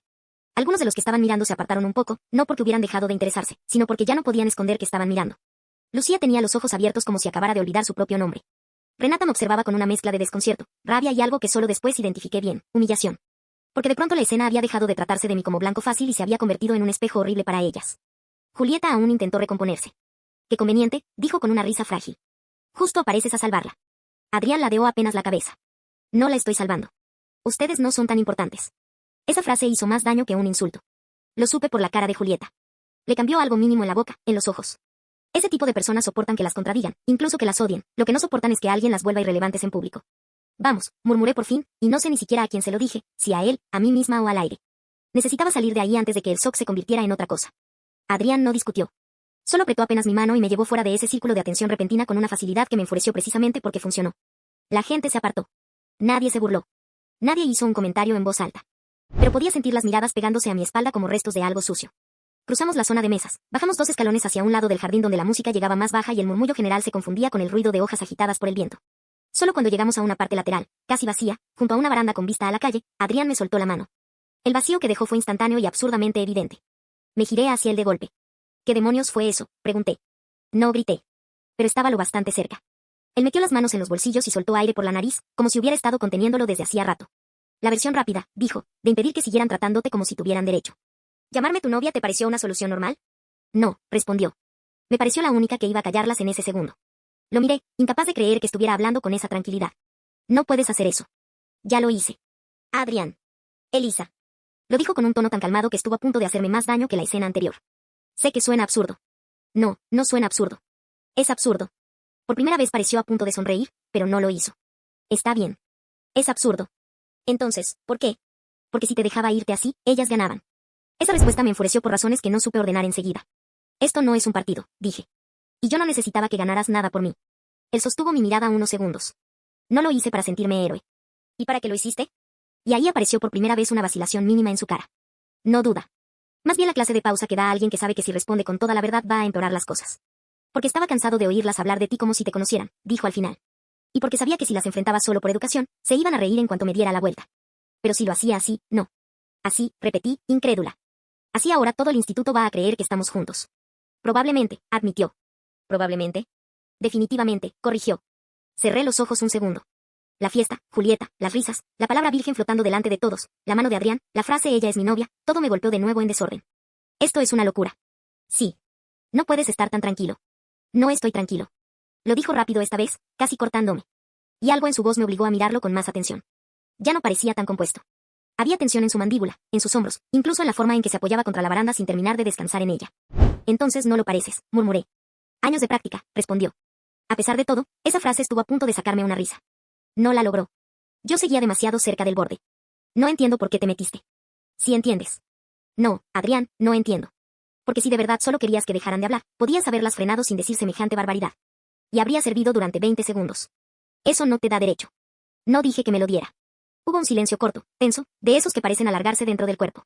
Algunos de los que estaban mirando se apartaron un poco, no porque hubieran dejado de interesarse, sino porque ya no podían esconder que estaban mirando. Lucía tenía los ojos abiertos como si acabara de olvidar su propio nombre. Renata me observaba con una mezcla de desconcierto, rabia y algo que solo después identifiqué bien, humillación. Porque de pronto la escena había dejado de tratarse de mí como blanco fácil y se había convertido en un espejo horrible para ellas. Julieta aún intentó recomponerse. Qué conveniente, dijo con una risa frágil. Justo apareces a salvarla. Adrián ladeó apenas la cabeza. No la estoy salvando. Ustedes no son tan importantes. Esa frase hizo más daño que un insulto. Lo supe por la cara de Julieta. Le cambió algo mínimo en la boca, en los ojos. Ese tipo de personas soportan que las contradigan, incluso que las odien. Lo que no soportan es que alguien las vuelva irrelevantes en público. Vamos, murmuré por fin, y no sé ni siquiera a quién se lo dije, si a él, a mí misma o al aire. Necesitaba salir de ahí antes de que el shock se convirtiera en otra cosa. Adrián no discutió. Solo apretó apenas mi mano y me llevó fuera de ese círculo de atención repentina con una facilidad que me enfureció precisamente porque funcionó. La gente se apartó. Nadie se burló. Nadie hizo un comentario en voz alta. Pero podía sentir las miradas pegándose a mi espalda como restos de algo sucio. Cruzamos la zona de mesas, bajamos 2 escalones hacia un lado del jardín donde la música llegaba más baja y el murmullo general se confundía con el ruido de hojas agitadas por el viento. Solo cuando llegamos a una parte lateral, casi vacía, junto a una baranda con vista a la calle, Adrián me soltó la mano. El vacío que dejó fue instantáneo y absurdamente evidente. Me giré hacia él de golpe. ¿Qué demonios fue eso?, pregunté. No grité. Pero estaba lo bastante cerca. Él metió las manos en los bolsillos y soltó aire por la nariz, como si hubiera estado conteniéndolo desde hacía rato. La versión rápida, dijo, de impedir que siguieran tratándote como si tuvieran derecho. ¿Llamarme tu novia te pareció una solución normal? No, respondió. Me pareció la única que iba a callarlas en ese segundo. Lo miré, incapaz de creer que estuviera hablando con esa tranquilidad. No puedes hacer eso. Ya lo hice. Adrián. Elisa. Lo dijo con un tono tan calmado que estuvo a punto de hacerme más daño que la escena anterior. Sé que suena absurdo. No, no suena absurdo. Es absurdo. Por primera vez pareció a punto de sonreír, pero no lo hizo. Está bien. Es absurdo. Entonces, ¿por qué? Porque si te dejaba irte así, ellas ganaban. Esa respuesta me enfureció por razones que no supe ordenar enseguida. Esto no es un partido, dije. Y yo no necesitaba que ganaras nada por mí. Él sostuvo mi mirada unos segundos. No lo hice para sentirme héroe. ¿Y para qué lo hiciste? Y ahí apareció por primera vez una vacilación mínima en su cara. No duda. Más bien la clase de pausa que da a alguien que sabe que si responde con toda la verdad va a empeorar las cosas. Porque estaba cansado de oírlas hablar de ti como si te conocieran, dijo al final. Y porque sabía que si las enfrentaba solo por educación, se iban a reír en cuanto me diera la vuelta. Pero si lo hacía así, no. Así, repetí, incrédula. Así ahora todo el instituto va a creer que estamos juntos. Probablemente, admitió. Probablemente. Definitivamente, corrigió. Cerré los ojos un segundo. La fiesta, Julieta, las risas, la palabra virgen flotando delante de todos, la mano de Adrián, la frase ella es mi novia, todo me golpeó de nuevo en desorden. Esto es una locura. Sí. No puedes estar tan tranquilo. No estoy tranquilo. Lo dijo rápido esta vez, casi cortándome. Y algo en su voz me obligó a mirarlo con más atención. Ya no parecía tan compuesto. Había tensión en su mandíbula, en sus hombros, incluso en la forma en que se apoyaba contra la baranda sin terminar de descansar en ella. Entonces no lo pareces, murmuré. Años de práctica, respondió. A pesar de todo, esa frase estuvo a punto de sacarme una risa. No la logró. Yo seguía demasiado cerca del borde. No entiendo por qué te metiste. Sí entiendes. No, Adrián, no entiendo. Porque si de verdad solo querías que dejaran de hablar, podías haberlas frenado sin decir semejante barbaridad. Y habría servido durante 20 segundos. Eso no te da derecho. No dije que me lo diera. Hubo un silencio corto, tenso, de esos que parecen alargarse dentro del cuerpo.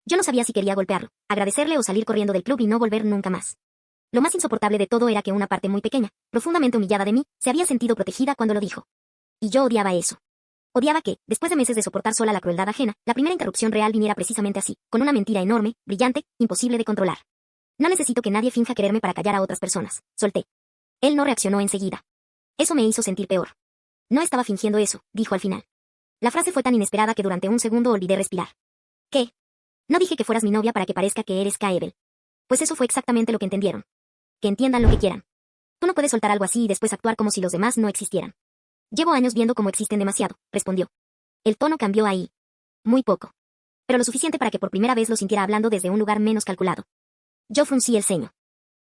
Yo no sabía si quería golpearlo, agradecerle o salir corriendo del club y no volver nunca más. Lo más insoportable de todo era que una parte muy pequeña, profundamente humillada de mí, se había sentido protegida cuando lo dijo. Y yo odiaba eso. Odiaba que, después de meses de soportar sola la crueldad ajena, la primera interrupción real viniera precisamente así, con una mentira enorme, brillante, imposible de controlar. No necesito que nadie finja quererme para callar a otras personas, solté. Él no reaccionó enseguida. Eso me hizo sentir peor. No estaba fingiendo eso, dijo al final. La frase fue tan inesperada que durante un segundo olvidé respirar. ¿Qué? No dije que fueras mi novia para que parezca que eres Kaebel. Pues eso fue exactamente lo que entendieron. Que entiendan lo que quieran. Tú no puedes soltar algo así y después actuar como si los demás no existieran. Llevo años viendo cómo existen demasiado, respondió. El tono cambió ahí. Muy poco. Pero lo suficiente para que por primera vez lo sintiera hablando desde un lugar menos calculado. Yo fruncí el ceño.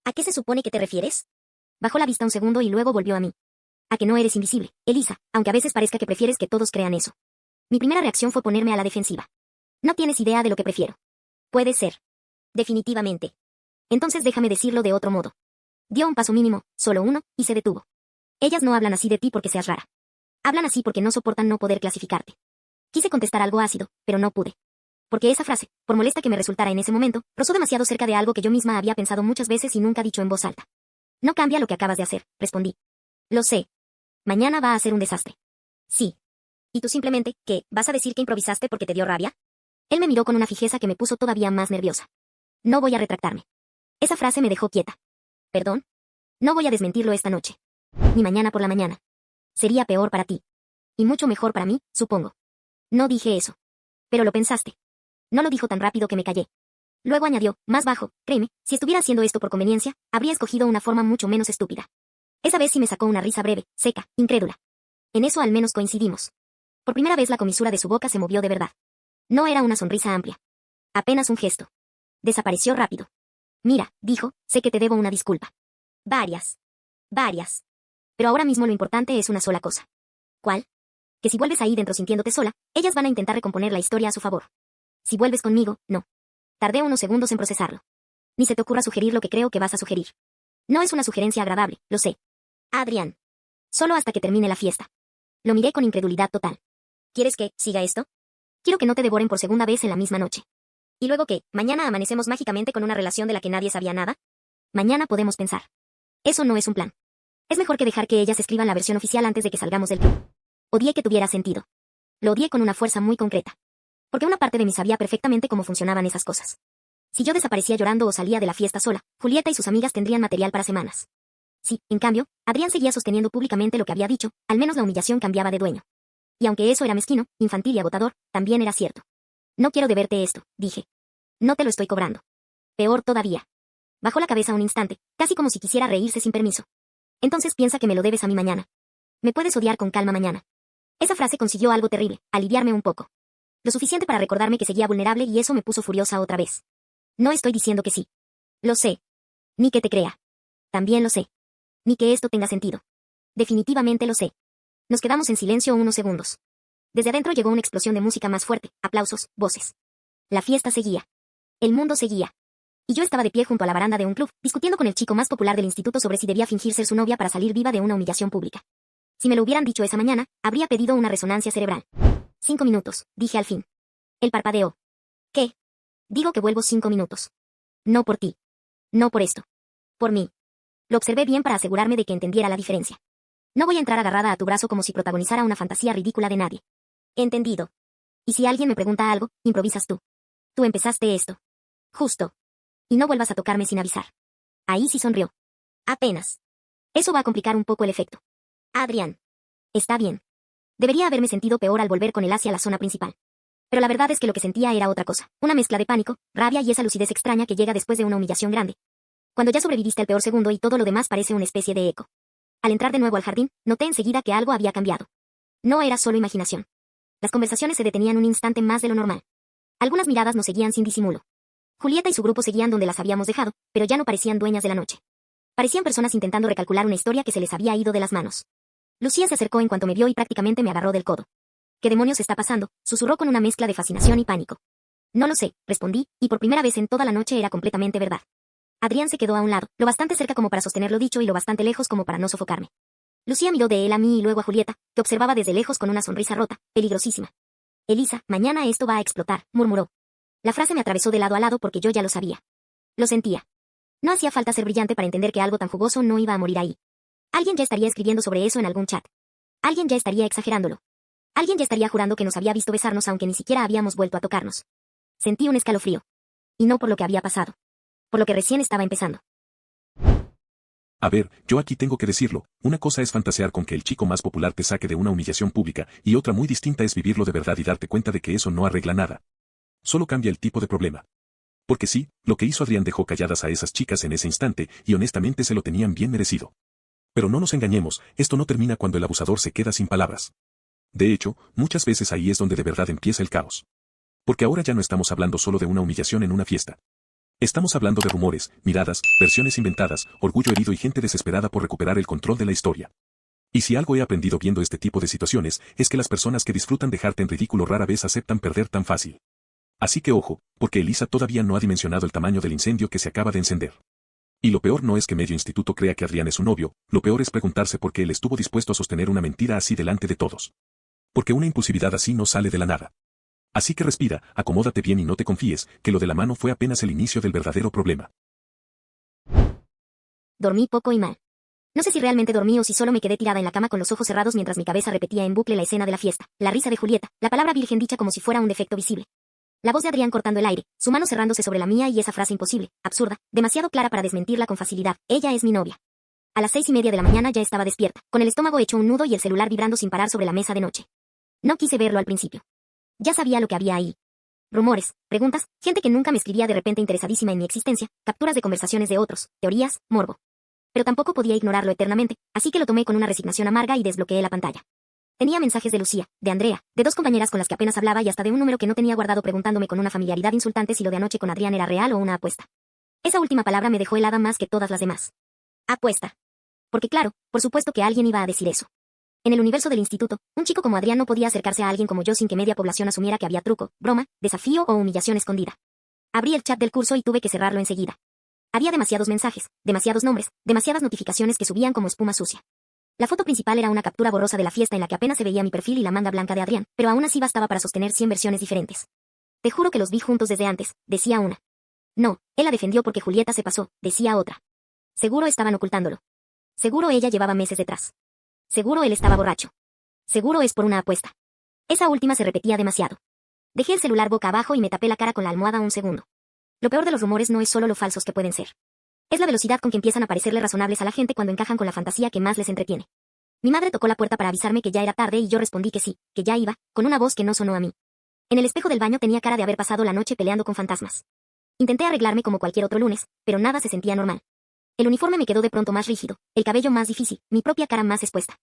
¿A qué se supone que te refieres? Bajó la vista un segundo y luego volvió a mí. A que no eres invisible, Elisa, aunque a veces parezca que prefieres que todos crean eso. Mi primera reacción fue ponerme a la defensiva. No tienes idea de lo que prefiero. Puede ser. Definitivamente. Entonces déjame decirlo de otro modo. Dio un paso mínimo, solo uno, y se detuvo. Ellas no hablan así de ti porque seas rara. Hablan así porque no soportan no poder clasificarte. Quise contestar algo ácido, pero no pude. Porque esa frase, por molesta que me resultara en ese momento, rozó demasiado cerca de algo que yo misma había pensado muchas veces y nunca dicho en voz alta. No cambia lo que acabas de hacer, respondí. Lo sé. Mañana va a ser un desastre. Sí. ¿Y tú simplemente, qué, vas a decir que improvisaste porque te dio rabia? Él me miró con una fijeza que me puso todavía más nerviosa. No voy a retractarme. Esa frase me dejó quieta. ¿Perdón? No voy a desmentirlo esta noche. Ni mañana por la mañana. Sería peor para ti. Y mucho mejor para mí, supongo. No dije eso. Pero lo pensaste. No lo dijo tan rápido que me callé. Luego añadió, más bajo, créeme, si estuviera haciendo esto por conveniencia, habría escogido una forma mucho menos estúpida. Esa vez sí me sacó una risa breve, seca, incrédula. En eso al menos coincidimos. Por primera vez la comisura de su boca se movió de verdad. No era una sonrisa amplia. Apenas un gesto. Desapareció rápido. Mira, dijo, sé que te debo una disculpa. Varias. Varias. Pero ahora mismo lo importante es una sola cosa. ¿Cuál? Que si vuelves ahí dentro sintiéndote sola, ellas van a intentar recomponer la historia a su favor. Si vuelves conmigo, no. Tardé unos segundos en procesarlo. Ni se te ocurra sugerir lo que creo que vas a sugerir. No es una sugerencia agradable, lo sé. Adrián. Solo hasta que termine la fiesta. Lo miré con incredulidad total. ¿Quieres que siga esto? Quiero que no te devoren por segunda vez en la misma noche. ¿Y luego qué? ¿Mañana amanecemos mágicamente con una relación de la que nadie sabía nada? Mañana podemos pensar. Eso no es un plan. Es mejor que dejar que ellas escriban la versión oficial antes de que salgamos del club. Odié que tuviera sentido. Lo odié con una fuerza muy concreta. Porque una parte de mí sabía perfectamente cómo funcionaban esas cosas. Si yo desaparecía llorando o salía de la fiesta sola, Julieta y sus amigas tendrían material para semanas. Si, en cambio, Adrián seguía sosteniendo públicamente lo que había dicho, al menos la humillación cambiaba de dueño. Y aunque eso era mezquino, infantil y agotador, también era cierto. No quiero deberte esto, dije. No te lo estoy cobrando. Peor todavía. Bajó la cabeza un instante, casi como si quisiera reírse sin permiso. Entonces piensa que me lo debes a mí mañana. Me puedes odiar con calma mañana. Esa frase consiguió algo terrible, aliviarme un poco. Lo suficiente para recordarme que seguía vulnerable y eso me puso furiosa otra vez. No estoy diciendo que sí. Lo sé. Ni que te crea. También lo sé. Ni que esto tenga sentido. Definitivamente lo sé. Nos quedamos en silencio unos segundos. Desde adentro llegó una explosión de música más fuerte, aplausos, voces. La fiesta seguía. El mundo seguía. Y yo estaba de pie junto a la baranda de un club, discutiendo con el chico más popular del instituto sobre si debía fingir ser su novia para salir viva de una humillación pública. Si me lo hubieran dicho esa mañana, habría pedido una resonancia cerebral. 5 minutos, dije al fin. Él parpadeó. ¿Qué? Digo que vuelvo 5 minutos. No por ti. No por esto. Por mí. Lo observé bien para asegurarme de que entendiera la diferencia. No voy a entrar agarrada a tu brazo como si protagonizara una fantasía ridícula de nadie. Entendido. Y si alguien me pregunta algo, improvisas tú. Tú empezaste esto. Justo. Y no vuelvas a tocarme sin avisar. Ahí sí sonrió. Apenas. Eso va a complicar un poco el efecto. Adrián. Está bien. Debería haberme sentido peor al volver con él hacia la zona principal. Pero la verdad es que lo que sentía era otra cosa, una mezcla de pánico, rabia y esa lucidez extraña que llega después de una humillación grande. Cuando ya sobreviviste al peor segundo y todo lo demás parece una especie de eco. Al entrar de nuevo al jardín, noté enseguida que algo había cambiado. No era solo imaginación. Las conversaciones se detenían un instante más de lo normal. Algunas miradas nos seguían sin disimulo. Julieta y su grupo seguían donde las habíamos dejado, pero ya no parecían dueñas de la noche. Parecían personas intentando recalcular una historia que se les había ido de las manos. Lucía se acercó en cuanto me vio y prácticamente me agarró del codo. ¿Qué demonios está pasando?, susurró con una mezcla de fascinación y pánico. No lo sé, respondí, y por primera vez en toda la noche era completamente verdad. Adrián se quedó a un lado, lo bastante cerca como para sostener lo dicho y lo bastante lejos como para no sofocarme. Lucía miró de él a mí y luego a Julieta, que observaba desde lejos con una sonrisa rota, peligrosísima. Elisa, mañana esto va a explotar, murmuró. La frase me atravesó de lado a lado porque yo ya lo sabía. Lo sentía. No hacía falta ser brillante para entender que algo tan jugoso no iba a morir ahí. Alguien ya estaría escribiendo sobre eso en algún chat. Alguien ya estaría exagerándolo. Alguien ya estaría jurando que nos había visto besarnos aunque ni siquiera habíamos vuelto a tocarnos. Sentí un escalofrío. Y no por lo que había pasado. Por lo que recién estaba empezando. A ver, yo aquí tengo que decirlo, una cosa es fantasear con que el chico más popular te saque de una humillación pública, y otra muy distinta es vivirlo de verdad y darte cuenta de que eso no arregla nada. Solo cambia el tipo de problema. Porque sí, lo que hizo Adrián dejó calladas a esas chicas en ese instante, y honestamente se lo tenían bien merecido. Pero no nos engañemos, esto no termina cuando el abusador se queda sin palabras. De hecho, muchas veces ahí es donde de verdad empieza el caos. Porque ahora ya no estamos hablando solo de una humillación en una fiesta. Estamos hablando de rumores, miradas, versiones inventadas, orgullo herido y gente desesperada por recuperar el control de la historia. Y si algo he aprendido viendo este tipo de situaciones, es que las personas que disfrutan dejarte en ridículo rara vez aceptan perder tan fácil. Así que ojo, porque Elisa todavía no ha dimensionado el tamaño del incendio que se acaba de encender. Y lo peor no es que medio instituto crea que Adrián es su novio, lo peor es preguntarse por qué él estuvo dispuesto a sostener una mentira así delante de todos. Porque una impulsividad así no sale de la nada. Así que respira, acomódate bien y no te confíes, que lo de la mano fue apenas el inicio del verdadero problema. Dormí poco y mal. No sé si realmente dormí o si solo me quedé tirada en la cama con los ojos cerrados mientras mi cabeza repetía en bucle la escena de la fiesta, la risa de Julieta, la palabra virgen dicha como si fuera un defecto visible. La voz de Adrián cortando el aire, su mano cerrándose sobre la mía y esa frase imposible, absurda, demasiado clara para desmentirla con facilidad. Ella es mi novia. A las 6:30 de la mañana ya estaba despierta, con el estómago hecho un nudo y el celular vibrando sin parar sobre la mesa de noche. No quise verlo al principio. Ya sabía lo que había ahí. Rumores, preguntas, gente que nunca me escribía de repente interesadísima en mi existencia, capturas de conversaciones de otros, teorías, morbo. Pero tampoco podía ignorarlo eternamente, así que lo tomé con una resignación amarga y desbloqueé la pantalla. Tenía mensajes de Lucía, de Andrea, de dos compañeras con las que apenas hablaba y hasta de un número que no tenía guardado preguntándome con una familiaridad insultante si lo de anoche con Adrián era real o una apuesta. Esa última palabra me dejó helada más que todas las demás. Apuesta. Porque claro, por supuesto que alguien iba a decir eso. En el universo del instituto, un chico como Adrián no podía acercarse a alguien como yo sin que media población asumiera que había truco, broma, desafío o humillación escondida. Abrí el chat del curso y tuve que cerrarlo enseguida. Había demasiados mensajes, demasiados nombres, demasiadas notificaciones que subían como espuma sucia. La foto principal era una captura borrosa de la fiesta en la que apenas se veía mi perfil y la manga blanca de Adrián, pero aún así bastaba para sostener 100 versiones diferentes. Te juro que los vi juntos desde antes, decía una. No, él la defendió porque Julieta se pasó, decía otra. Seguro estaban ocultándolo. Seguro ella llevaba meses detrás. Seguro él estaba borracho. Seguro es por una apuesta. Esa última se repetía demasiado. Dejé el celular boca abajo y me tapé la cara con la almohada un segundo. Lo peor de los rumores no es solo lo falsos que pueden ser. Es la velocidad con que empiezan a parecerle razonables a la gente cuando encajan con la fantasía que más les entretiene. Mi madre tocó la puerta para avisarme que ya era tarde y yo respondí que sí, que ya iba, con una voz que no sonó a mí. En el espejo del baño tenía cara de haber pasado la noche peleando con fantasmas. Intenté arreglarme como cualquier otro lunes, pero nada se sentía normal. El uniforme me quedó de pronto más rígido, el cabello más difícil, mi propia cara más expuesta.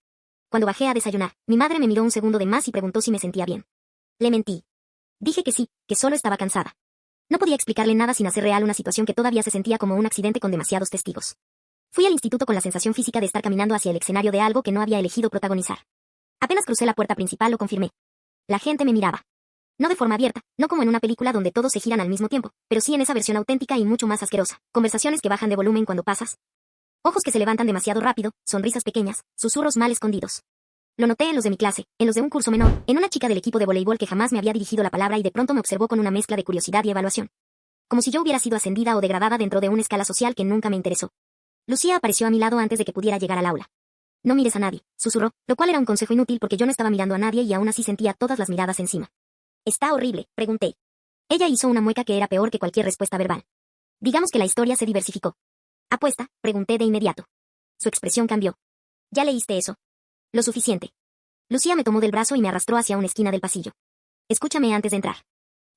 Cuando bajé a desayunar, mi madre me miró un segundo de más y preguntó si me sentía bien. Le mentí. Dije que sí, que solo estaba cansada. No podía explicarle nada sin hacer real una situación que todavía se sentía como un accidente con demasiados testigos. Fui al instituto con la sensación física de estar caminando hacia el escenario de algo que no había elegido protagonizar. Apenas crucé la puerta principal lo confirmé. La gente me miraba. No de forma abierta, no como en una película donde todos se giran al mismo tiempo, pero sí en esa versión auténtica y mucho más asquerosa. Conversaciones que bajan de volumen cuando pasas. Ojos que se levantan demasiado rápido, sonrisas pequeñas, susurros mal escondidos. Lo noté en los de mi clase, en los de un curso menor, en una chica del equipo de voleibol que jamás me había dirigido la palabra y de pronto me observó con una mezcla de curiosidad y evaluación. Como si yo hubiera sido ascendida o degradada dentro de una escala social que nunca me interesó. Lucía apareció a mi lado antes de que pudiera llegar al aula. No mires a nadie, susurró, lo cual era un consejo inútil porque yo no estaba mirando a nadie y aún así sentía todas las miradas encima. ¿Está horrible?, pregunté. Ella hizo una mueca que era peor que cualquier respuesta verbal. Digamos que la historia se diversificó. ¿Apuesta?, pregunté de inmediato. Su expresión cambió. ¿Ya leíste eso? Lo suficiente. Lucía me tomó del brazo y me arrastró hacia una esquina del pasillo. Escúchame antes de entrar.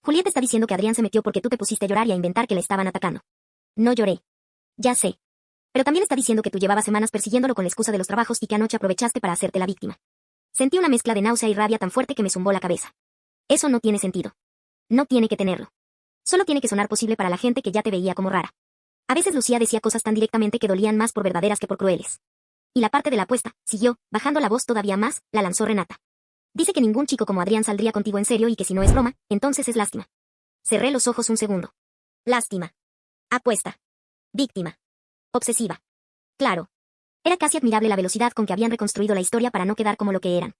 Julieta está diciendo que Adrián se metió porque tú te pusiste a llorar y a inventar que le estaban atacando. No lloré. Ya sé. Pero también está diciendo que tú llevabas semanas persiguiéndolo con la excusa de los trabajos y que anoche aprovechaste para hacerte la víctima. Sentí una mezcla de náusea y rabia tan fuerte que me zumbó la cabeza. Eso no tiene sentido. No tiene que tenerlo. Solo tiene que sonar posible para la gente que ya te veía como rara. A veces Lucía decía cosas tan directamente que dolían más por verdaderas que por crueles. Y la parte de la apuesta, siguió, bajando la voz todavía más, la lanzó Renata. Dice que ningún chico como Adrián saldría contigo en serio y que si no es broma, entonces es lástima. Cerré los ojos un segundo. Lástima. Apuesta. Víctima. Obsesiva. Claro. Era casi admirable la velocidad con que habían reconstruido la historia para no quedar como lo que eran.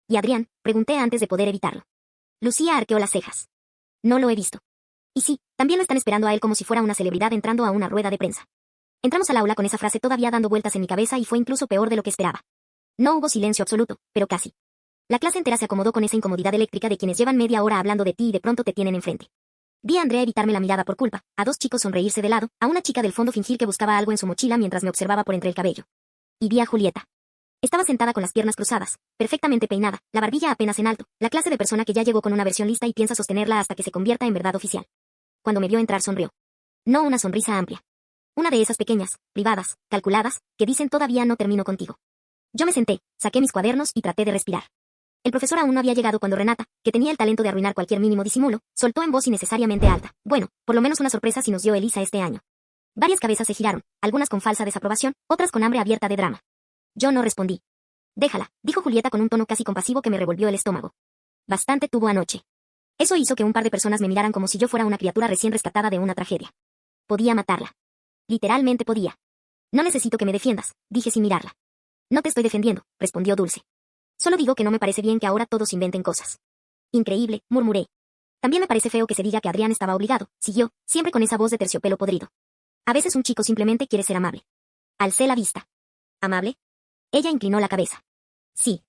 ¿Y Adrián?, pregunté antes de poder evitarlo. Lucía arqueó las cejas. No lo he visto. Y sí, también lo están esperando a él como si fuera una celebridad entrando a una rueda de prensa. Entramos al aula con esa frase todavía dando vueltas en mi cabeza y fue incluso peor de lo que esperaba. No hubo silencio absoluto, pero casi. La clase entera se acomodó con esa incomodidad eléctrica de quienes llevan media hora hablando de ti y de pronto te tienen enfrente. Vi a Andrea evitarme la mirada por culpa, a dos chicos sonreírse de lado, a una chica del fondo fingir que buscaba algo en su mochila mientras me observaba por entre el cabello. Y vi a Julieta. Estaba sentada con las piernas cruzadas, perfectamente peinada, la barbilla apenas en alto, la clase de persona que ya llegó con una versión lista y piensa sostenerla hasta que se convierta en verdad oficial. Cuando me vio entrar sonrió. No una sonrisa amplia. Una de esas pequeñas, privadas, calculadas, que dicen todavía no termino contigo. Yo me senté, saqué mis cuadernos y traté de respirar. El profesor aún no había llegado cuando Renata, que tenía el talento de arruinar cualquier mínimo disimulo, soltó en voz innecesariamente alta. Bueno, por lo menos una sorpresa si nos dio Elisa este año. Varias cabezas se giraron, algunas con falsa desaprobación, otras con hambre abierta de drama. Yo no respondí. Déjala, dijo Julieta con un tono casi compasivo que me revolvió el estómago. Bastante tuvo anoche. Eso hizo que un par de personas me miraran como si yo fuera una criatura recién rescatada de una tragedia. Podía matarla. Literalmente podía. No necesito que me defiendas, dije sin mirarla. No te estoy defendiendo, respondió Dulce. Solo digo que no me parece bien que ahora todos inventen cosas. Increíble, murmuré. También me parece feo que se diga que Adrián estaba obligado, siguió, siempre con esa voz de terciopelo podrido. A veces un chico simplemente quiere ser amable. Alcé la vista. ¿Amable? Ella inclinó la cabeza. Sí.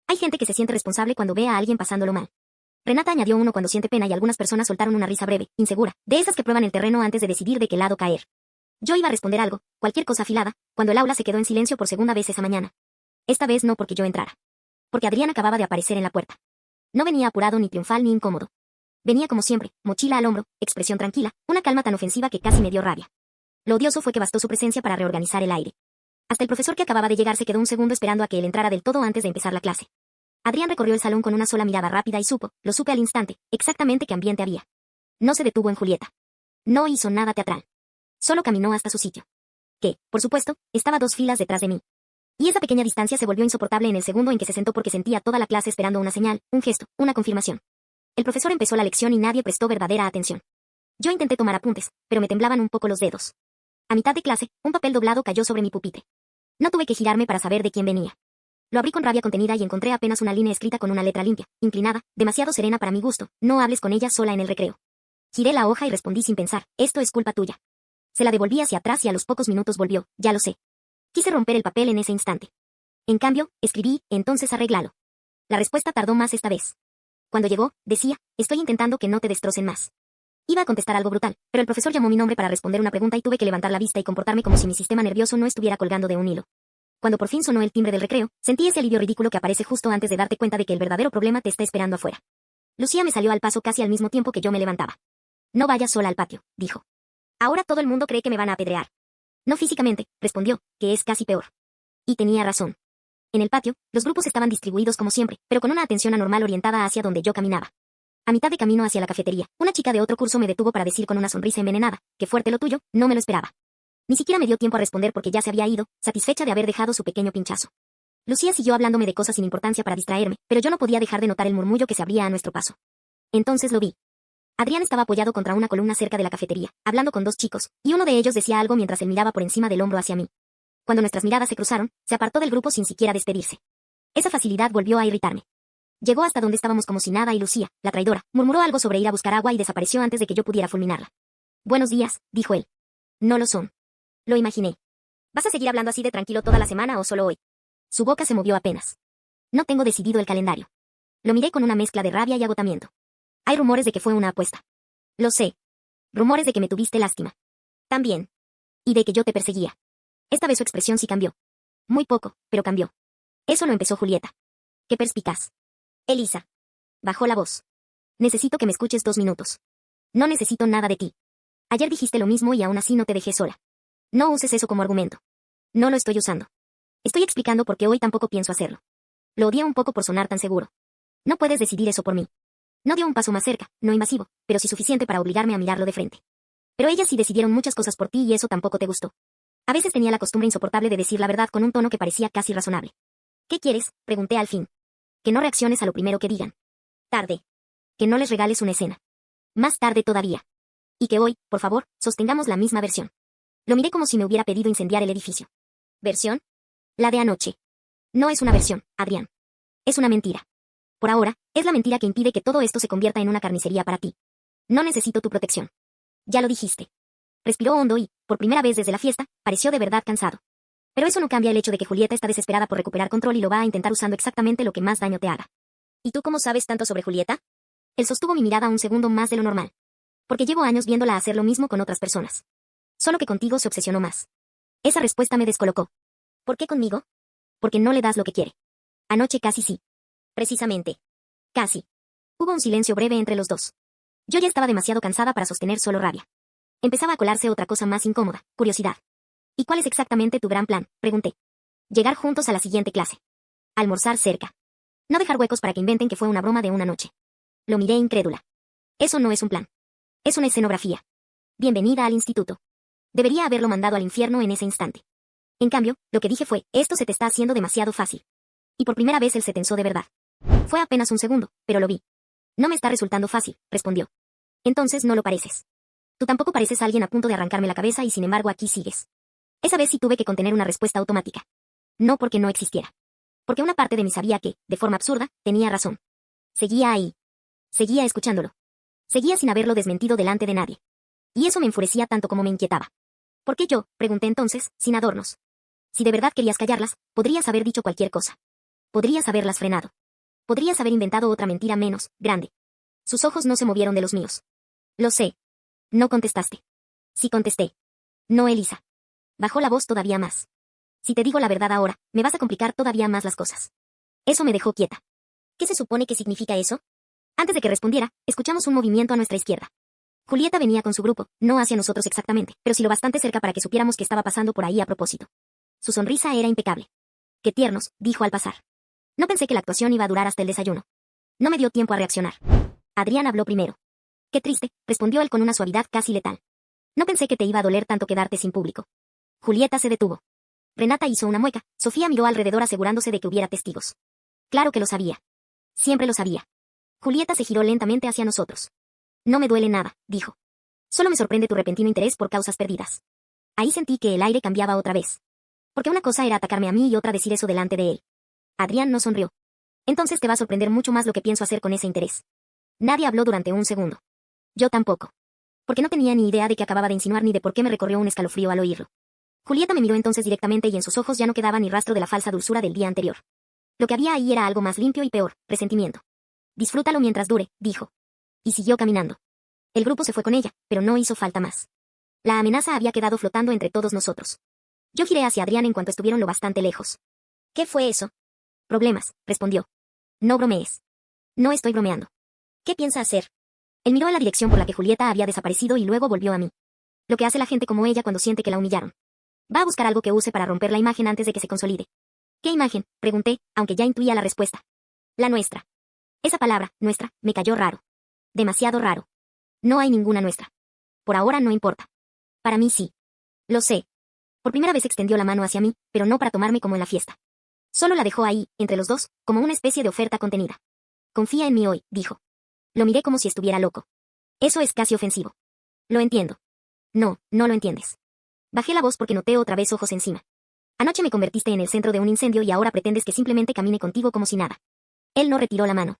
Hay gente que se siente responsable cuando ve a alguien pasándolo mal. Renata añadió uno cuando siente pena y algunas personas soltaron una risa breve, insegura, de esas que prueban el terreno antes de decidir de qué lado caer. Yo iba a responder algo, cualquier cosa afilada, cuando el aula se quedó en silencio por segunda vez esa mañana. Esta vez no porque yo entrara. Porque Adrián acababa de aparecer en la puerta. No venía apurado ni triunfal ni incómodo. Venía como siempre, mochila al hombro, expresión tranquila, una calma tan ofensiva que casi me dio rabia. Lo odioso fue que bastó su presencia para reorganizar el aire. Hasta el profesor que acababa de llegar se quedó un segundo esperando a que él entrara del todo antes de empezar la clase. Adrián recorrió el salón con una sola mirada rápida y lo supe al instante, exactamente qué ambiente había. No se detuvo en Julieta. No hizo nada teatral. Solo caminó hasta su sitio. Que, por supuesto, estaba 2 filas detrás de mí. Y esa pequeña distancia se volvió insoportable en el segundo en que se sentó porque sentía toda la clase esperando una señal, un gesto, una confirmación. El profesor empezó la lección y nadie prestó verdadera atención. Yo intenté tomar apuntes, pero me temblaban un poco los dedos. A mitad de clase, un papel doblado cayó sobre mi pupitre. No tuve que girarme para saber de quién venía. Lo abrí con rabia contenida y encontré apenas una línea escrita con una letra limpia, inclinada, demasiado serena para mi gusto. No hables con ella sola en el recreo. Giré la hoja y respondí sin pensar, esto es culpa tuya. Se la devolví hacia atrás y a los pocos minutos volvió, ya lo sé. Quise romper el papel en ese instante. En cambio, escribí, entonces arréglalo. La respuesta tardó más esta vez. Cuando llegó, decía, estoy intentando que no te destrocen más. Iba a contestar algo brutal, pero el profesor llamó mi nombre para responder una pregunta y tuve que levantar la vista y comportarme como si mi sistema nervioso no estuviera colgando de un hilo. Cuando por fin sonó el timbre del recreo, sentí ese alivio ridículo que aparece justo antes de darte cuenta de que el verdadero problema te está esperando afuera. Lucía me salió al paso casi al mismo tiempo que yo me levantaba. No vayas sola al patio, dijo. Ahora todo el mundo cree que me van a apedrear. No físicamente, respondió, que es casi peor. Y tenía razón. En el patio, los grupos estaban distribuidos como siempre, pero con una atención anormal orientada hacia donde yo caminaba. A mitad de camino hacia la cafetería, una chica de otro curso me detuvo para decir con una sonrisa envenenada, qué fuerte lo tuyo, no me lo esperaba. Ni siquiera me dio tiempo a responder porque ya se había ido, satisfecha de haber dejado su pequeño pinchazo. Lucía siguió hablándome de cosas sin importancia para distraerme, pero yo no podía dejar de notar el murmullo que se abría a nuestro paso. Entonces lo vi. Adrián estaba apoyado contra una columna cerca de la cafetería, hablando con 2 chicos, y uno de ellos decía algo mientras él miraba por encima del hombro hacia mí. Cuando nuestras miradas se cruzaron, se apartó del grupo sin siquiera despedirse. Esa facilidad volvió a irritarme. Llegó hasta donde estábamos como si nada y Lucía, la traidora, murmuró algo sobre ir a buscar agua y desapareció antes de que yo pudiera fulminarla. Buenos días, dijo él. No lo son. Lo imaginé. ¿Vas a seguir hablando así de tranquilo toda la semana o solo hoy? Su boca se movió apenas. No tengo decidido el calendario. Lo miré con una mezcla de rabia y agotamiento. Hay rumores de que fue una apuesta. Lo sé. Rumores de que me tuviste lástima. También. Y de que yo te perseguía. Esta vez su expresión sí cambió. Muy poco, pero cambió. Eso lo empezó Julieta. Qué perspicaz. Elisa. Bajó la voz. Necesito que me escuches 2 minutos. No necesito nada de ti. Ayer dijiste lo mismo y aún así no te dejé sola. No uses eso como argumento. No lo estoy usando. Estoy explicando por qué hoy tampoco pienso hacerlo. Lo odié un poco por sonar tan seguro. No puedes decidir eso por mí. No dio un paso más cerca, no invasivo, pero sí suficiente para obligarme a mirarlo de frente. Pero ellas sí decidieron muchas cosas por ti y eso tampoco te gustó. A veces tenía la costumbre insoportable de decir la verdad con un tono que parecía casi razonable. ¿Qué quieres?, pregunté al fin. Que no reacciones a lo primero que digan. Tarde. Que no les regales una escena. Más tarde todavía. Y que hoy, por favor, sostengamos la misma versión. Lo miré como si me hubiera pedido incendiar el edificio. ¿Versión? La de anoche. No es una versión, Adrián. Es una mentira. Por ahora, es la mentira que impide que todo esto se convierta en una carnicería para ti. No necesito tu protección. Ya lo dijiste. Respiró hondo y, por primera vez desde la fiesta, pareció de verdad cansado. Pero eso no cambia el hecho de que Julieta está desesperada por recuperar control y lo va a intentar usando exactamente lo que más daño te haga. ¿Y tú cómo sabes tanto sobre Julieta? Él sostuvo mi mirada un segundo más de lo normal. Porque llevo años viéndola hacer lo mismo con otras personas. Solo que contigo se obsesionó más. Esa respuesta me descolocó. ¿Por qué conmigo? Porque no le das lo que quiere. Anoche casi sí. Precisamente. Casi. Hubo un silencio breve entre los dos. Yo ya estaba demasiado cansada para sostener solo rabia. Empezaba a colarse otra cosa más incómoda, curiosidad. ¿Y cuál es exactamente tu gran plan?, pregunté. Llegar juntos a la siguiente clase. Almorzar cerca. No dejar huecos para que inventen que fue una broma de una noche. Lo miré incrédula. Eso no es un plan. Es una escenografía. Bienvenida al instituto. Debería haberlo mandado al infierno en ese instante. En cambio, lo que dije fue, esto se te está haciendo demasiado fácil. Y por primera vez él se tensó de verdad. Fue apenas un segundo, pero lo vi. No me está resultando fácil, respondió. Entonces no lo pareces. Tú tampoco pareces alguien a punto de arrancarme la cabeza y sin embargo aquí sigues. Esa vez sí tuve que contener una respuesta automática. No porque no existiera. Porque una parte de mí sabía que, de forma absurda, tenía razón. Seguía ahí. Seguía escuchándolo. Seguía sin haberlo desmentido delante de nadie. Y eso me enfurecía tanto como me inquietaba. ¿Por qué yo?, pregunté entonces, sin adornos. Si de verdad querías callarlas, podrías haber dicho cualquier cosa. Podrías haberlas frenado. Podrías haber inventado otra mentira menos, grande. Sus ojos no se movieron de los míos. Lo sé. No contestaste. Sí contesté. No, Elisa. Bajó la voz todavía más. Si te digo la verdad ahora, me vas a complicar todavía más las cosas. Eso me dejó quieta. ¿Qué se supone que significa eso? Antes de que respondiera, escuchamos un movimiento a nuestra izquierda. Julieta venía con su grupo, no hacia nosotros exactamente, pero sí lo bastante cerca para que supiéramos que estaba pasando por ahí a propósito. Su sonrisa era impecable. Qué tiernos, dijo al pasar. No pensé que la actuación iba a durar hasta el desayuno. No me dio tiempo a reaccionar. Adrián habló primero. Qué triste, respondió él con una suavidad casi letal. No pensé que te iba a doler tanto quedarte sin público. Julieta se detuvo. Renata hizo una mueca, Sofía miró alrededor asegurándose de que hubiera testigos. Claro que lo sabía. Siempre lo sabía. Julieta se giró lentamente hacia nosotros. No me duele nada, dijo. Solo me sorprende tu repentino interés por causas perdidas. Ahí sentí que el aire cambiaba otra vez. Porque una cosa era atacarme a mí y otra decir eso delante de él. Adrián no sonrió. Entonces te va a sorprender mucho más lo que pienso hacer con ese interés. Nadie habló durante un segundo. Yo tampoco. Porque no tenía ni idea de qué acababa de insinuar ni de por qué me recorrió un escalofrío al oírlo. Julieta me miró entonces directamente y en sus ojos ya no quedaba ni rastro de la falsa dulzura del día anterior. Lo que había ahí era algo más limpio y peor, resentimiento. Disfrútalo mientras dure, dijo. Y siguió caminando. El grupo se fue con ella, pero no hizo falta más. La amenaza había quedado flotando entre todos nosotros. Yo giré hacia Adrián en cuanto estuvieron lo bastante lejos. ¿Qué fue eso? Problemas, respondió. No bromees. No estoy bromeando. ¿Qué piensa hacer? Él miró a la dirección por la que Julieta había desaparecido y luego volvió a mí. Lo que hace la gente como ella cuando siente que la humillaron. Va a buscar algo que use para romper la imagen antes de que se consolide. ¿Qué imagen?, pregunté, aunque ya intuía la respuesta. La nuestra. Esa palabra, nuestra, me cayó raro. Demasiado raro. No hay ninguna nuestra. Por ahora no importa. Para mí sí. Lo sé. Por primera vez extendió la mano hacia mí, pero no para tomarme como en la fiesta. Solo la dejó ahí, entre los dos, como una especie de oferta contenida. Confía en mí hoy, dijo. Lo miré como si estuviera loco. Eso es casi ofensivo. Lo entiendo. No, no lo entiendes. Bajé la voz porque noté otra vez ojos encima. Anoche me convertiste en el centro de un incendio y ahora pretendes que simplemente camine contigo como si nada. Él no retiró la mano.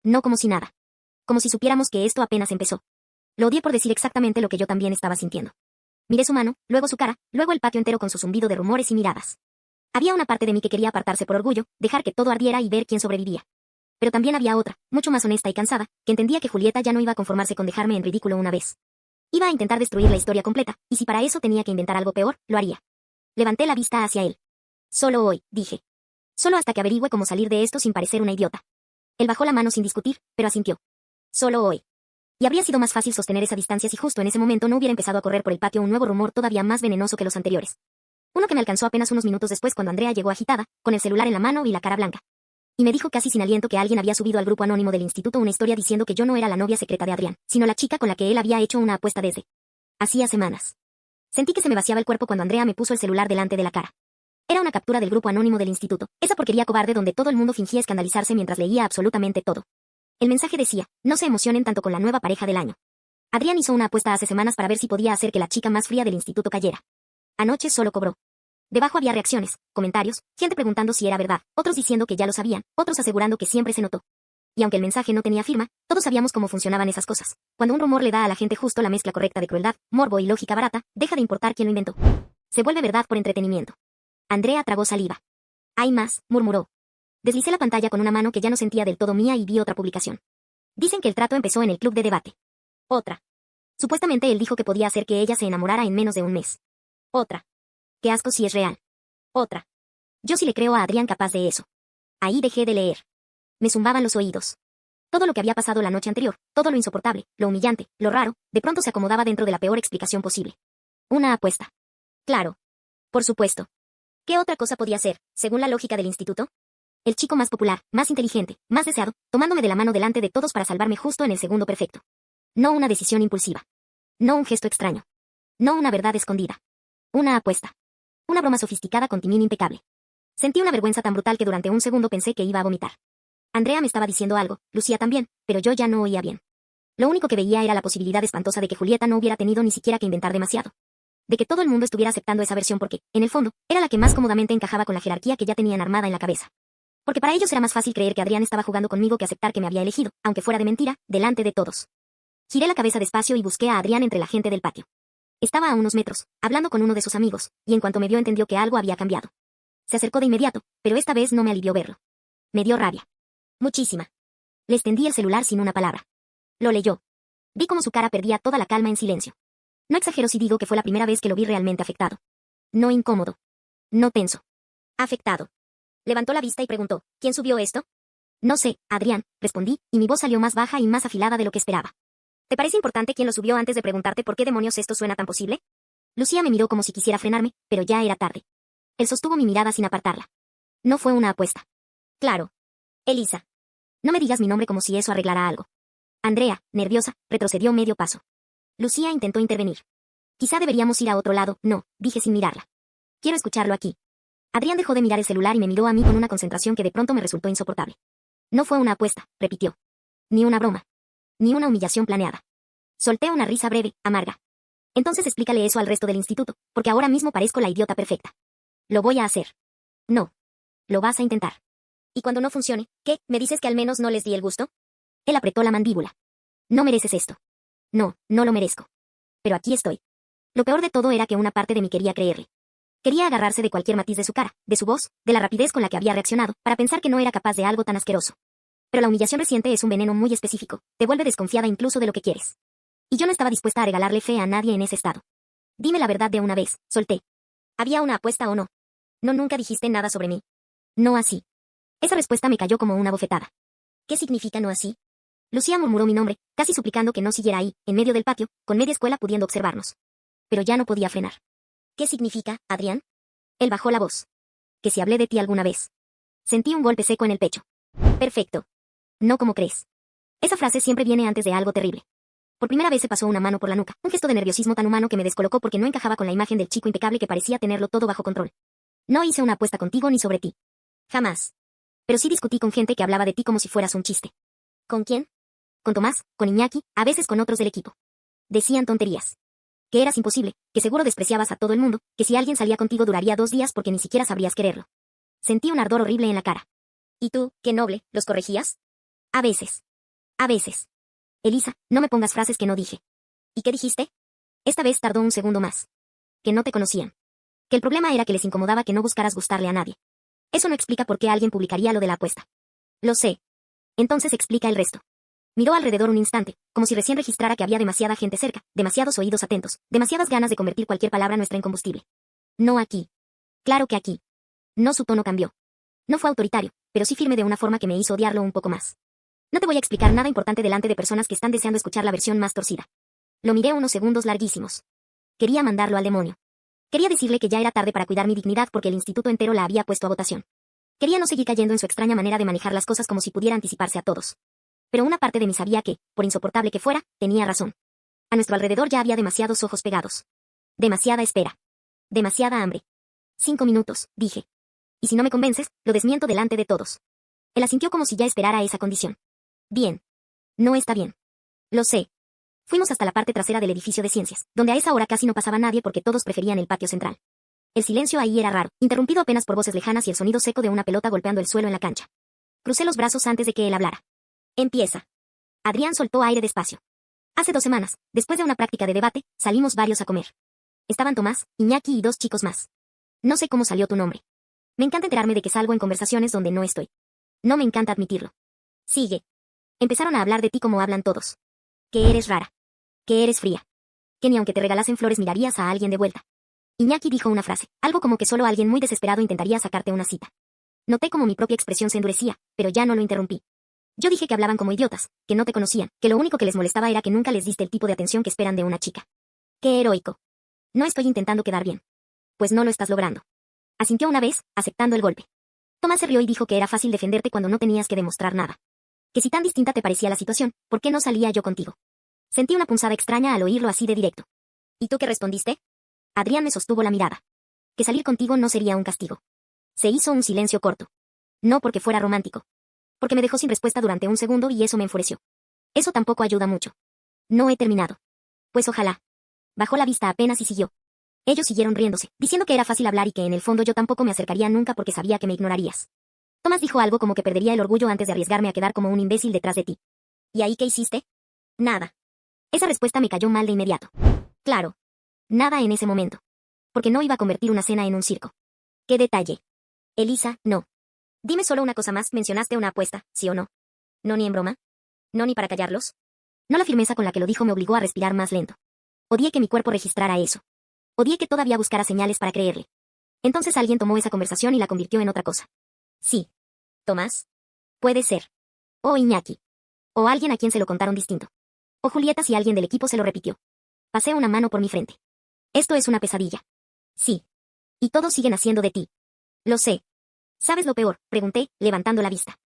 No como si nada. Como si supiéramos que esto apenas empezó. Lo odié por decir exactamente lo que yo también estaba sintiendo. Miré su mano, luego su cara, luego el patio entero con su zumbido de rumores y miradas. Había una parte de mí que quería apartarse por orgullo, dejar que todo ardiera y ver quién sobrevivía. Pero también había otra, mucho más honesta y cansada, que entendía que Julieta ya no iba a conformarse con dejarme en ridículo una vez. Iba a intentar destruir la historia completa, y si para eso tenía que inventar algo peor, lo haría. Levanté la vista hacia él. Solo hoy, dije. Solo hasta que averigüe cómo salir de esto sin parecer una idiota. Él bajó la mano sin discutir, pero asintió. Solo hoy. Y habría sido más fácil sostener esa distancia si justo en ese momento no hubiera empezado a correr por el patio un nuevo rumor todavía más venenoso que los anteriores. Uno que me alcanzó apenas unos minutos después cuando Andrea llegó agitada, con el celular en la mano y la cara blanca. Y me dijo casi sin aliento que alguien había subido al grupo anónimo del instituto una historia diciendo que yo no era la novia secreta de Adrián, sino la chica con la que él había hecho una apuesta desde hacía semanas. Sentí que se me vaciaba el cuerpo cuando Andrea me puso el celular delante de la cara. Era una captura del grupo anónimo del instituto, esa porquería cobarde donde todo el mundo fingía escandalizarse mientras leía absolutamente todo. El mensaje decía, no se emocionen tanto con la nueva pareja del año. Adrián hizo una apuesta hace semanas para ver si podía hacer que la chica más fría del instituto cayera. Anoche solo cobró. Debajo había reacciones, comentarios, gente preguntando si era verdad, otros diciendo que ya lo sabían, otros asegurando que siempre se notó. Y aunque el mensaje no tenía firma, todos sabíamos cómo funcionaban esas cosas. Cuando un rumor le da a la gente justo la mezcla correcta de crueldad, morbo y lógica barata, deja de importar quién lo inventó. Se vuelve verdad por entretenimiento. Andrea tragó saliva. Hay más, murmuró. Deslicé la pantalla con una mano que ya no sentía del todo mía y vi otra publicación. Dicen que el trato empezó en el club de debate. Otra. Supuestamente él dijo que podía hacer que ella se enamorara en menos de un mes. Otra. Qué asco si es real. Otra. Yo sí le creo a Adrián capaz de eso. Ahí dejé de leer. Me zumbaban los oídos. Todo lo que había pasado la noche anterior, todo lo insoportable, lo humillante, lo raro, de pronto se acomodaba dentro de la peor explicación posible. Una apuesta. Claro. Por supuesto. ¿Qué otra cosa podía ser, según la lógica del instituto? El chico más popular, más inteligente, más deseado, tomándome de la mano delante de todos para salvarme justo en el segundo perfecto. No una decisión impulsiva. No un gesto extraño. No una verdad escondida. Una apuesta. Una broma sofisticada con timín impecable. Sentí una vergüenza tan brutal que durante un segundo pensé que iba a vomitar. Andrea me estaba diciendo algo, Lucía también, pero yo ya no oía bien. Lo único que veía era la posibilidad espantosa de que Julieta no hubiera tenido ni siquiera que inventar demasiado. De que todo el mundo estuviera aceptando esa versión porque, en el fondo, era la que más cómodamente encajaba con la jerarquía que ya tenían armada en la cabeza. Porque para ellos era más fácil creer que Adrián estaba jugando conmigo que aceptar que me había elegido, aunque fuera de mentira, delante de todos. Giré la cabeza despacio y busqué a Adrián entre la gente del patio. Estaba a unos metros, hablando con uno de sus amigos, y en cuanto me vio entendió que algo había cambiado. Se acercó de inmediato, pero esta vez no me alivió verlo. Me dio rabia. Muchísima. Le extendí el celular sin una palabra. Lo leyó. Vi cómo su cara perdía toda la calma en silencio. No exagero si digo que fue la primera vez que lo vi realmente afectado. No incómodo. No tenso. Afectado. Levantó la vista y preguntó, ¿quién subió esto? No sé, Adrián, respondí, y mi voz salió más baja y más afilada de lo que esperaba. ¿Te parece importante quién lo subió antes de preguntarte por qué demonios esto suena tan posible? Lucía me miró como si quisiera frenarme, pero ya era tarde. Él sostuvo mi mirada sin apartarla. No fue una apuesta. Claro. Elisa. No me digas mi nombre como si eso arreglara algo. Andrea, nerviosa, retrocedió medio paso. Lucía intentó intervenir. Quizá deberíamos ir a otro lado, no, dije sin mirarla. Quiero escucharlo aquí. Adrián dejó de mirar el celular y me miró a mí con una concentración que de pronto me resultó insoportable. No fue una apuesta, repitió. Ni una broma. Ni una humillación planeada. Solté una risa breve, amarga. Entonces explícale eso al resto del instituto, porque ahora mismo parezco la idiota perfecta. Lo voy a hacer. No. Lo vas a intentar. Y cuando no funcione, ¿qué? ¿Me dices que al menos no les di el gusto? Él apretó la mandíbula. No mereces esto. No, no lo merezco. Pero aquí estoy. Lo peor de todo era que una parte de mí quería creerle. Quería agarrarse de cualquier matiz de su cara, de su voz, de la rapidez con la que había reaccionado, para pensar que no era capaz de algo tan asqueroso. Pero la humillación reciente es un veneno muy específico, te vuelve desconfiada incluso de lo que quieres. Y yo no estaba dispuesta a regalarle fe a nadie en ese estado. Dime la verdad de una vez, solté. ¿Había una apuesta o no? No, nunca dijiste nada sobre mí. No así. Esa respuesta me cayó como una bofetada. ¿Qué significa no así? Lucía murmuró mi nombre, casi suplicando que no siguiera ahí, en medio del patio, con media escuela pudiendo observarnos. Pero ya no podía frenar. ¿Qué significa, Adrián? Él bajó la voz. Que si hablé de ti alguna vez. Sentí un golpe seco en el pecho. Perfecto. No como crees. Esa frase siempre viene antes de algo terrible. Por primera vez se pasó una mano por la nuca, un gesto de nerviosismo tan humano que me descolocó porque no encajaba con la imagen del chico impecable que parecía tenerlo todo bajo control. No hice una apuesta contigo ni sobre ti. Jamás. Pero sí discutí con gente que hablaba de ti como si fueras un chiste. ¿Con quién? Con Tomás, con Iñaki, a veces con otros del equipo. Decían tonterías. Que eras imposible, que seguro despreciabas a todo el mundo, que si alguien salía contigo duraría 2 días porque ni siquiera sabrías quererlo. Sentí un ardor horrible en la cara. ¿Y tú, qué noble, los corregías? A veces. A veces. Elisa, no me pongas frases que no dije. ¿Y qué dijiste? Esta vez tardó un segundo más. Que no te conocían. Que el problema era que les incomodaba que no buscaras gustarle a nadie. Eso no explica por qué alguien publicaría lo de la apuesta. Lo sé. Entonces explica el resto. Miró alrededor un instante, como si recién registrara que había demasiada gente cerca, demasiados oídos atentos, demasiadas ganas de convertir cualquier palabra nuestra en combustible. No aquí. Claro que aquí. No, su tono cambió. No fue autoritario, pero sí firme de una forma que me hizo odiarlo un poco más. No te voy a explicar nada importante delante de personas que están deseando escuchar la versión más torcida. Lo miré unos segundos larguísimos. Quería mandarlo al demonio. Quería decirle que ya era tarde para cuidar mi dignidad porque el instituto entero la había puesto a votación. Quería no seguir cayendo en su extraña manera de manejar las cosas como si pudiera anticiparse a todos. Pero una parte de mí sabía que, por insoportable que fuera, tenía razón. A nuestro alrededor ya había demasiados ojos pegados. Demasiada espera. Demasiada hambre. 5 minutos, dije. Y si no me convences, lo desmiento delante de todos. Él asintió como si ya esperara esa condición. Bien. No está bien. Lo sé. Fuimos hasta la parte trasera del edificio de ciencias, donde a esa hora casi no pasaba nadie porque todos preferían el patio central. El silencio ahí era raro, interrumpido apenas por voces lejanas y el sonido seco de una pelota golpeando el suelo en la cancha. Crucé los brazos antes de que él hablara. Empieza. Adrián soltó aire despacio. Hace 2 semanas, después de una práctica de debate, salimos varios a comer. Estaban Tomás, Iñaki y 2 chicos más. No sé cómo salió tu nombre. Me encanta enterarme de que salgo en conversaciones donde no estoy. No me encanta admitirlo. Sigue. Empezaron a hablar de ti como hablan todos. Que eres rara. Que eres fría. que ni aunque te regalasen flores mirarías a alguien de vuelta. Iñaki dijo una frase, algo como que solo alguien muy desesperado intentaría sacarte una cita. Noté como mi propia expresión se endurecía, pero ya no lo interrumpí. Yo dije que hablaban como idiotas, que no te conocían, que lo único que les molestaba era que nunca les diste el tipo de atención que esperan de una chica. ¡Qué heroico! No estoy intentando quedar bien. Pues no lo estás logrando. Asintió una vez, aceptando el golpe. Tomás se rió y dijo que era fácil defenderte cuando no tenías que demostrar nada. Que si tan distinta te parecía la situación, ¿por qué no salía yo contigo? Sentí una punzada extraña al oírlo así de directo. ¿Y tú qué respondiste? Adrián me sostuvo la mirada. Que salir contigo no sería un castigo. Se hizo un silencio corto. No porque fuera romántico. Porque me dejó sin respuesta durante un segundo y eso me enfureció. Eso tampoco ayuda mucho. No he terminado. Pues ojalá. Bajó la vista apenas y siguió. Ellos siguieron riéndose, diciendo que era fácil hablar y que en el fondo yo tampoco me acercaría nunca porque sabía que me ignorarías. Tomás dijo algo como que perdería el orgullo antes de arriesgarme a quedar como un imbécil detrás de ti. ¿Y ahí qué hiciste? Nada. Esa respuesta me cayó mal de inmediato. Claro. Nada en ese momento. Porque no iba a convertir una cena en un circo. ¿Qué detalle? Elisa, no. Dime solo una cosa más, mencionaste una apuesta, ¿sí o no? No ni en broma. No ni para callarlos. No, la firmeza con la que lo dijo me obligó a respirar más lento. Odié que mi cuerpo registrara eso. Odié que todavía buscara señales para creerle. Entonces alguien tomó esa conversación y la convirtió en otra cosa. Sí. ¿Tomás? Puede ser. O Iñaki. O alguien a quien se lo contaron distinto. O Julieta si alguien del equipo se lo repitió. Pasé una mano por mi frente. Esto es una pesadilla. Sí. Y todos siguen haciendo de ti. Lo sé. ¿Sabes lo peor? Pregunté, levantando la vista.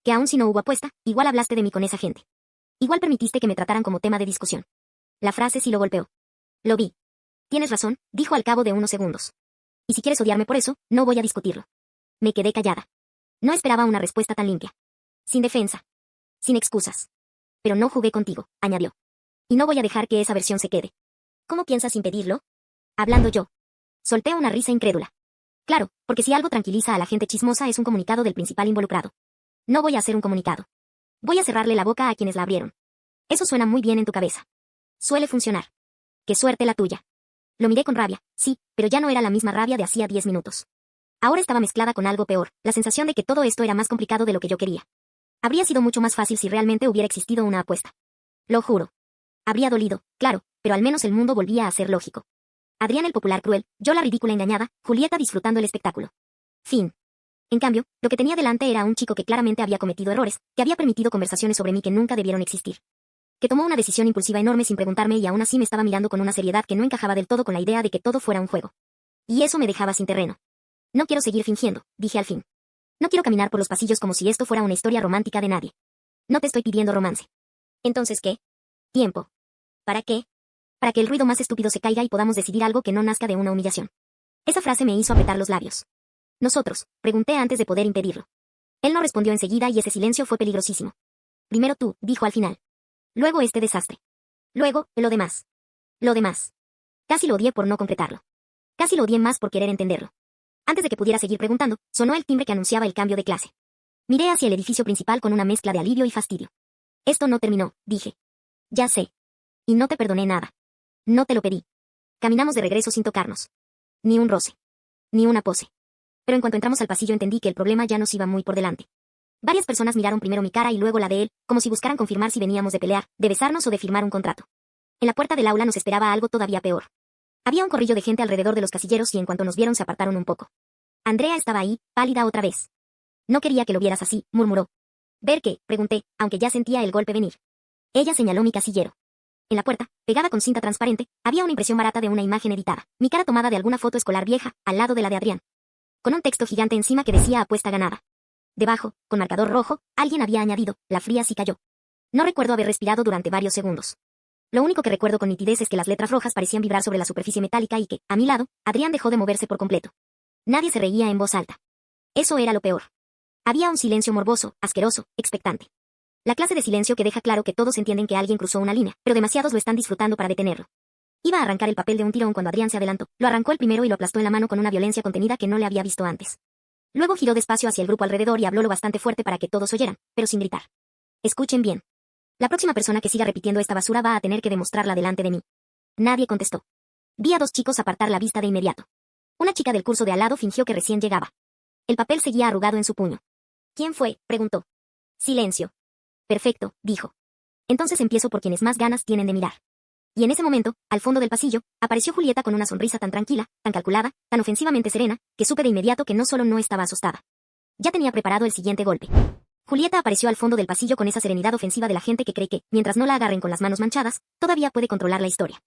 Que aun si no hubo apuesta, igual hablaste de mí con esa gente. Igual permitiste que me trataran como tema de discusión. La frase sí lo golpeó. Lo vi. Tienes razón, dijo al cabo de unos segundos. Y si quieres odiarme por eso, no voy a discutirlo. Me quedé callada. No esperaba una respuesta tan limpia. Sin defensa. Sin excusas. Pero no jugué contigo, añadió. Y no voy a dejar que esa versión se quede. ¿Cómo piensas impedirlo? Hablando yo. Solté una risa incrédula. Claro, porque si algo tranquiliza a la gente chismosa es un comunicado del principal involucrado. No voy a hacer un comunicado. Voy a cerrarle la boca a quienes la abrieron. Eso suena muy bien en tu cabeza. Suele funcionar. Qué suerte la tuya. Lo miré con rabia, sí, pero ya no era la misma rabia de hacía 10 minutos. Ahora estaba mezclada con algo peor, la sensación de que todo esto era más complicado de lo que yo quería. Habría sido mucho más fácil si realmente hubiera existido una apuesta. Lo juro. Habría dolido, claro, pero al menos el mundo volvía a ser lógico. Adrián el popular cruel, yo la ridícula engañada, Julieta disfrutando el espectáculo. Fin. En cambio, lo que tenía delante era un chico que claramente había cometido errores, que había permitido conversaciones sobre mí que nunca debieron existir. Que tomó una decisión impulsiva enorme sin preguntarme y aún así me estaba mirando con una seriedad que no encajaba del todo con la idea de que todo fuera un juego. Y eso me dejaba sin terreno. No quiero seguir fingiendo, dije al fin. No quiero caminar por los pasillos como si esto fuera una historia romántica de nadie. No te estoy pidiendo romance. ¿Entonces qué? Tiempo. ¿Para qué? Para que el ruido más estúpido se caiga y podamos decidir algo que no nazca de una humillación. Esa frase me hizo apretar los labios. Nosotros, pregunté antes de poder impedirlo. Él no respondió enseguida y ese silencio fue peligrosísimo. Primero tú, dijo al final. Luego este desastre. Luego, lo demás. Lo demás. Casi lo odié por no concretarlo. Casi lo odié más por querer entenderlo. Antes de que pudiera seguir preguntando, sonó el timbre que anunciaba el cambio de clase. Miré hacia el edificio principal con una mezcla de alivio y fastidio. Esto no terminó, dije. Ya sé. Y no te perdoné nada. No te lo pedí. Caminamos de regreso sin tocarnos. Ni un roce. Ni una pose. Pero en cuanto entramos al pasillo entendí que el problema ya nos iba muy por delante. Varias personas miraron primero mi cara y luego la de él, como si buscaran confirmar si veníamos de pelear, de besarnos o de firmar un contrato. En la puerta del aula nos esperaba algo todavía peor. Había un corrillo de gente alrededor de los casilleros y en cuanto nos vieron se apartaron un poco. Andrea estaba ahí, pálida otra vez. No quería que lo vieras así, murmuró. ¿Ver qué? Pregunté, aunque ya sentía el golpe venir. Ella señaló mi casillero. En la puerta, pegada con cinta transparente, había una impresión barata de una imagen editada, mi cara tomada de alguna foto escolar vieja, al lado de la de Adrián. Con un texto gigante encima que decía apuesta ganada. Debajo, con marcador rojo, alguien había añadido, la fría sí cayó. No recuerdo haber respirado durante varios segundos. Lo único que recuerdo con nitidez es que las letras rojas parecían vibrar sobre la superficie metálica y que, a mi lado, Adrián dejó de moverse por completo. Nadie se reía en voz alta. Eso era lo peor. Había un silencio morboso, asqueroso, expectante. La clase de silencio que deja claro que todos entienden que alguien cruzó una línea, pero demasiados lo están disfrutando para detenerlo. Iba a arrancar el papel de un tirón cuando Adrián se adelantó, lo arrancó el primero y lo aplastó en la mano con una violencia contenida que no le había visto antes. Luego giró despacio hacia el grupo alrededor y habló lo bastante fuerte para que todos oyeran, pero sin gritar. Escuchen bien. La próxima persona que siga repitiendo esta basura va a tener que demostrarla delante de mí. Nadie contestó. Vi a dos chicos apartar la vista de inmediato. Una chica del curso de al lado fingió que recién llegaba. El papel seguía arrugado en su puño. ¿Quién fue? Preguntó. Silencio. Perfecto, dijo. Entonces empiezo por quienes más ganas tienen de mirar. Y en ese momento, al fondo del pasillo, apareció Julieta con una sonrisa tan tranquila, tan calculada, tan ofensivamente serena, que supe de inmediato que no solo no estaba asustada. Ya tenía preparado el siguiente golpe. Julieta apareció al fondo del pasillo con esa serenidad ofensiva de la gente que cree que, mientras no la agarren con las manos manchadas, todavía puede controlar la historia.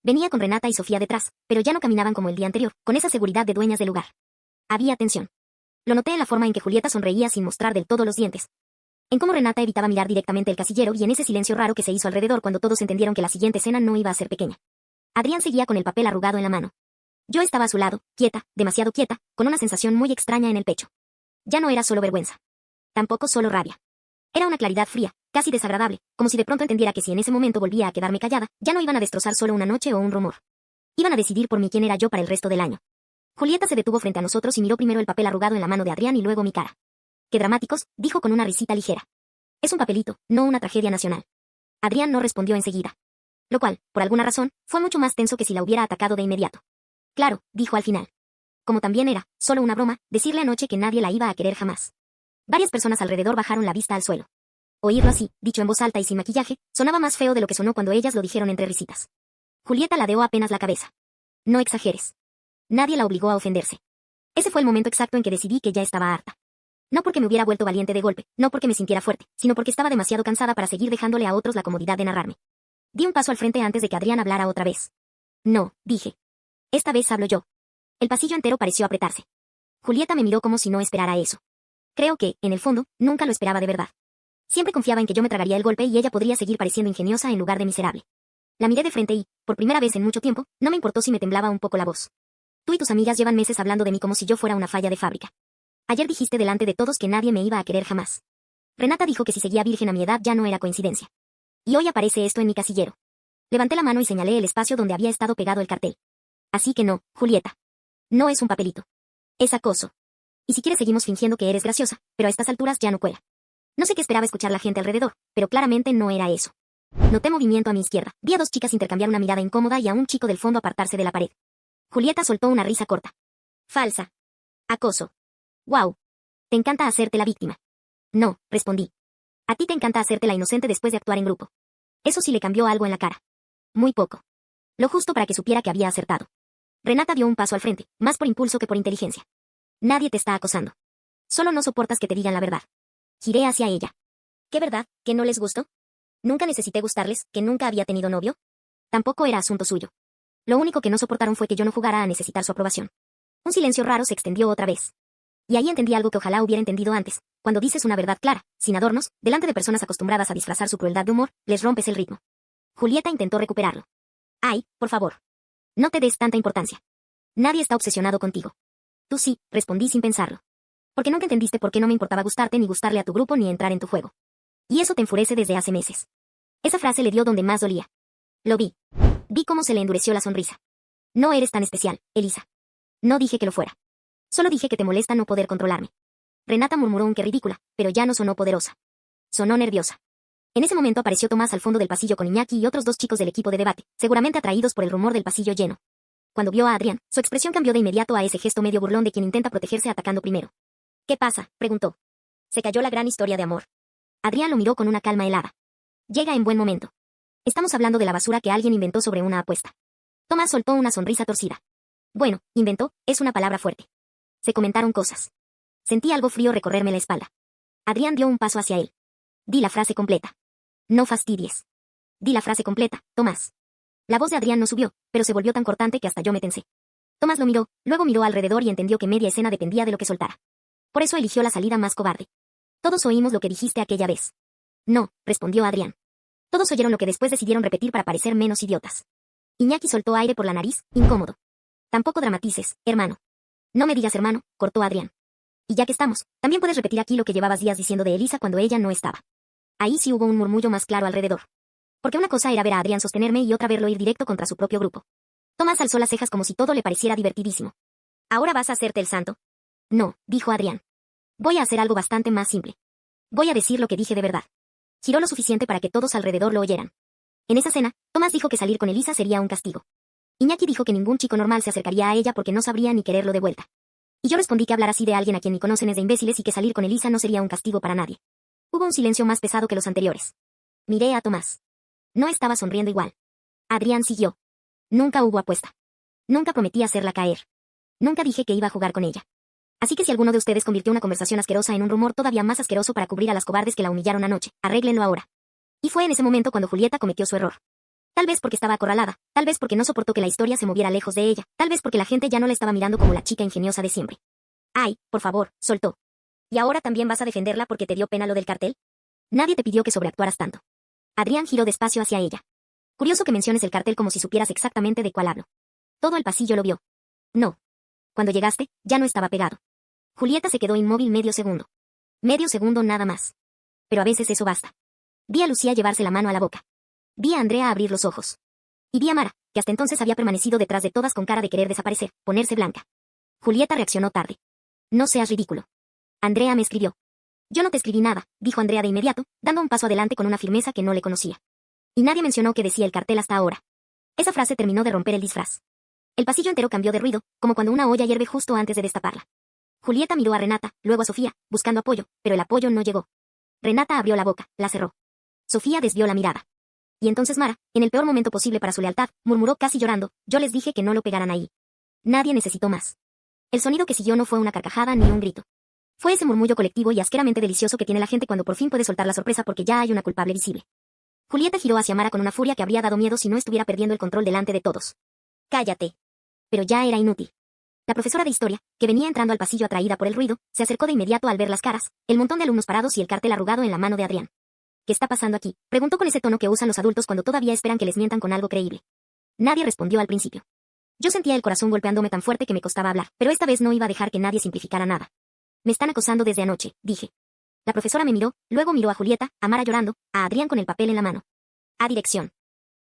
Venía con Renata y Sofía detrás, pero ya no caminaban como el día anterior, con esa seguridad de dueñas del lugar. Había tensión. Lo noté en la forma en que Julieta sonreía sin mostrar del todo los dientes. En cómo Renata evitaba mirar directamente el casillero y en ese silencio raro que se hizo alrededor cuando todos entendieron que la siguiente escena no iba a ser pequeña. Adrián seguía con el papel arrugado en la mano. Yo estaba a su lado, quieta, demasiado quieta, con una sensación muy extraña en el pecho. Ya no era solo vergüenza. Tampoco solo rabia. Era una claridad fría, casi desagradable, como si de pronto entendiera que si en ese momento volvía a quedarme callada, ya no iban a destrozar solo una noche o un rumor. Iban a decidir por mí quién era yo para el resto del año. Julieta se detuvo frente a nosotros y miró primero el papel arrugado en la mano de Adrián y luego mi cara. «Qué dramáticos», dijo con una risita ligera. «Es un papelito, no una tragedia nacional». Adrián no respondió enseguida. Lo cual, por alguna razón, fue mucho más tenso que si la hubiera atacado de inmediato. «Claro», dijo al final. Como también era, solo una broma, decirle anoche que nadie la iba a querer jamás. Varias personas alrededor bajaron la vista al suelo. Oírlo así, dicho en voz alta y sin maquillaje, sonaba más feo de lo que sonó cuando ellas lo dijeron entre risitas. Julieta ladeó apenas la cabeza. «No exageres». Nadie la obligó a ofenderse. Ese fue el momento exacto en que decidí que ya estaba harta. No porque me hubiera vuelto valiente de golpe, no porque me sintiera fuerte, sino porque estaba demasiado cansada para seguir dejándole a otros la comodidad de narrarme. Di un paso al frente antes de que Adrián hablara otra vez. «No», dije. «Esta vez hablo yo». El pasillo entero pareció apretarse. Julieta me miró como si no esperara eso. Creo que, en el fondo, nunca lo esperaba de verdad. Siempre confiaba en que yo me tragaría el golpe y ella podría seguir pareciendo ingeniosa en lugar de miserable. La miré de frente y, por primera vez en mucho tiempo, no me importó si me temblaba un poco la voz. «Tú y tus amigas llevan meses hablando de mí como si yo fuera una falla de fábrica. Ayer dijiste delante de todos que nadie me iba a querer jamás. Renata dijo que si seguía virgen a mi edad ya no era coincidencia. Y hoy aparece esto en mi casillero». Levanté la mano y señalé el espacio donde había estado pegado el cartel. «Así que no, Julieta. No es un papelito. Es acoso. Y si quieres seguimos fingiendo que eres graciosa, pero a estas alturas ya no cuela». No sé qué esperaba escuchar la gente alrededor, pero claramente no era eso. Noté movimiento a mi izquierda. Vi a dos chicas intercambiar una mirada incómoda y a un chico del fondo apartarse de la pared. Julieta soltó una risa corta. «Falsa. Acoso. Wow. Te encanta hacerte la víctima». «No», respondí. «A ti te encanta hacerte la inocente después de actuar en grupo». Eso sí le cambió algo en la cara. Muy poco. Lo justo para que supiera que había acertado. Renata dio un paso al frente, más por impulso que por inteligencia. «Nadie te está acosando. Solo no soportas que te digan la verdad». Giré hacia ella. «¿Qué verdad? ¿Que no les gustó? Nunca necesité gustarles, que nunca había tenido novio». Tampoco era asunto suyo. Lo único que no soportaron fue que yo no jugara a necesitar su aprobación. Un silencio raro se extendió otra vez. Y ahí entendí algo que ojalá hubiera entendido antes. Cuando dices una verdad clara, sin adornos, delante de personas acostumbradas a disfrazar su crueldad de humor, les rompes el ritmo. Julieta intentó recuperarlo. «Ay, por favor. No te des tanta importancia. Nadie está obsesionado contigo». «Tú sí», respondí sin pensarlo. «Porque nunca entendiste por qué no me importaba gustarte ni gustarle a tu grupo ni entrar en tu juego. Y eso te enfurece desde hace meses». Esa frase le dio donde más dolía. Lo vi. Vi cómo se le endureció la sonrisa. «No eres tan especial, Elisa». No dije que lo fuera. Solo dije que te molesta no poder controlarme. Renata murmuró un qué ridícula, pero ya no sonó poderosa. Sonó nerviosa. En ese momento apareció Tomás al fondo del pasillo con Iñaki y otros dos chicos del equipo de debate, seguramente atraídos por el rumor del pasillo lleno. Cuando vio a Adrián, su expresión cambió de inmediato a ese gesto medio burlón de quien intenta protegerse atacando primero. «¿Qué pasa?», preguntó. «Se cayó la gran historia de amor». Adrián lo miró con una calma helada. «Llega en buen momento. Estamos hablando de la basura que alguien inventó sobre una apuesta». Tomás soltó una sonrisa torcida. «Bueno, inventó, es una palabra fuerte. Se comentaron cosas». Sentí algo frío recorrerme la espalda. Adrián dio un paso hacia él. «Di la frase completa». «No fastidies». «Di la frase completa, Tomás». La voz de Adrián no subió, pero se volvió tan cortante que hasta yo me tensé. Tomás lo miró, luego miró alrededor y entendió que media escena dependía de lo que soltara. Por eso eligió la salida más cobarde. «Todos oímos lo que dijiste aquella vez». «No», respondió Adrián. «Todos oyeron lo que después decidieron repetir para parecer menos idiotas». Iñaki soltó aire por la nariz, incómodo. «Tampoco dramatices, hermano». «No me digas hermano», cortó Adrián. «Y ya que estamos, también puedes repetir aquí lo que llevabas días diciendo de Elisa cuando ella no estaba». Ahí sí hubo un murmullo más claro alrededor. Porque una cosa era ver a Adrián sostenerme y otra verlo ir directo contra su propio grupo. Tomás alzó las cejas como si todo le pareciera divertidísimo. «¿Ahora vas a hacerte el santo?» «No», dijo Adrián. «Voy a hacer algo bastante más simple. Voy a decir lo que dije de verdad». Giró lo suficiente para que todos alrededor lo oyeran. En esa cena, Tomás dijo que salir con Elisa sería un castigo. Iñaki dijo que ningún chico normal se acercaría a ella porque no sabría ni quererlo de vuelta. Y yo respondí que hablar así de alguien a quien ni conocen es de imbéciles y que salir con Elisa no sería un castigo para nadie. Hubo un silencio más pesado que los anteriores. Miré a Tomás. No estaba sonriendo igual. Adrián siguió. Nunca hubo apuesta. Nunca prometí hacerla caer. Nunca dije que iba a jugar con ella. Así que si alguno de ustedes convirtió una conversación asquerosa en un rumor todavía más asqueroso para cubrir a las cobardes que la humillaron anoche, arréglenlo ahora. Y fue en ese momento cuando Julieta cometió su error. Tal vez porque estaba acorralada, tal vez porque no soportó que la historia se moviera lejos de ella, tal vez porque la gente ya no la estaba mirando como la chica ingeniosa de siempre. Ay, por favor, soltó. ¿Y ahora también vas a defenderla porque te dio pena lo del cartel? Nadie te pidió que sobreactuaras tanto. Adrián giró despacio hacia ella. Curioso que menciones el cartel como si supieras exactamente de cuál hablo. Todo el pasillo lo vio. No. Cuando llegaste, ya no estaba pegado. Julieta se quedó inmóvil medio segundo. Medio segundo nada más. Pero a veces eso basta. Vi a Lucía llevarse la mano a la boca. Vi a Andrea abrir los ojos. Y vi a Mara, que hasta entonces había permanecido detrás de todas con cara de querer desaparecer, ponerse blanca. Julieta reaccionó tarde. No seas ridículo. Andrea me escribió. Yo no te escribí nada, dijo Andrea de inmediato, dando un paso adelante con una firmeza que no le conocía. Y nadie mencionó que decía el cartel hasta ahora. Esa frase terminó de romper el disfraz. El pasillo entero cambió de ruido, como cuando una olla hierve justo antes de destaparla. Julieta miró a Renata, luego a Sofía, buscando apoyo, pero el apoyo no llegó. Renata abrió la boca, la cerró. Sofía desvió la mirada. Y entonces Mara, en el peor momento posible para su lealtad, murmuró casi llorando, yo les dije que no lo pegaran ahí. Nadie necesitó más. El sonido que siguió no fue una carcajada ni un grito. Fue ese murmullo colectivo y asqueramente delicioso que tiene la gente cuando por fin puede soltar la sorpresa porque ya hay una culpable visible. Julieta giró hacia Mara con una furia que habría dado miedo si no estuviera perdiendo el control delante de todos. Cállate. Pero ya era inútil. La profesora de historia, que venía entrando al pasillo atraída por el ruido, se acercó de inmediato al ver las caras, el montón de alumnos parados y el cartel arrugado en la mano de Adrián. ¿Qué está pasando aquí?, preguntó con ese tono que usan los adultos cuando todavía esperan que les mientan con algo creíble. Nadie respondió al principio. Yo sentía el corazón golpeándome tan fuerte que me costaba hablar, pero esta vez no iba a dejar que nadie simplificara nada. Me están acosando desde anoche, dije. La profesora me miró, luego miró a Julieta, a Mara llorando, a Adrián con el papel en la mano. A dirección.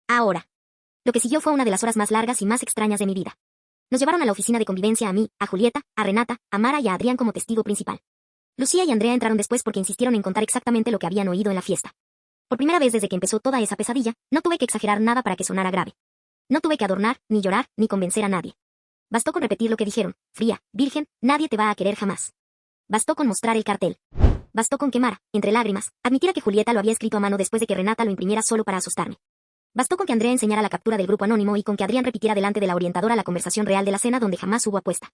Ahora. Lo que siguió fue una de las horas más largas y más extrañas de mi vida. Nos llevaron a la oficina de convivencia a mí, a Julieta, a Renata, a Mara y a Adrián como testigo principal. Lucía y Andrea entraron después porque insistieron en contar exactamente lo que habían oído en la fiesta. Por primera vez desde que empezó toda esa pesadilla, no tuve que exagerar nada para que sonara grave. No tuve que adornar, ni llorar, ni convencer a nadie. Bastó con repetir lo que dijeron, fría, virgen, nadie te va a querer jamás. Bastó con mostrar el cartel. Bastó con que Mara, entre lágrimas, admitiera que Julieta lo había escrito a mano después de que Renata lo imprimiera solo para asustarme. Bastó con que Andrea enseñara la captura del grupo anónimo y con que Adrián repitiera delante de la orientadora la conversación real de la cena donde jamás hubo apuesta.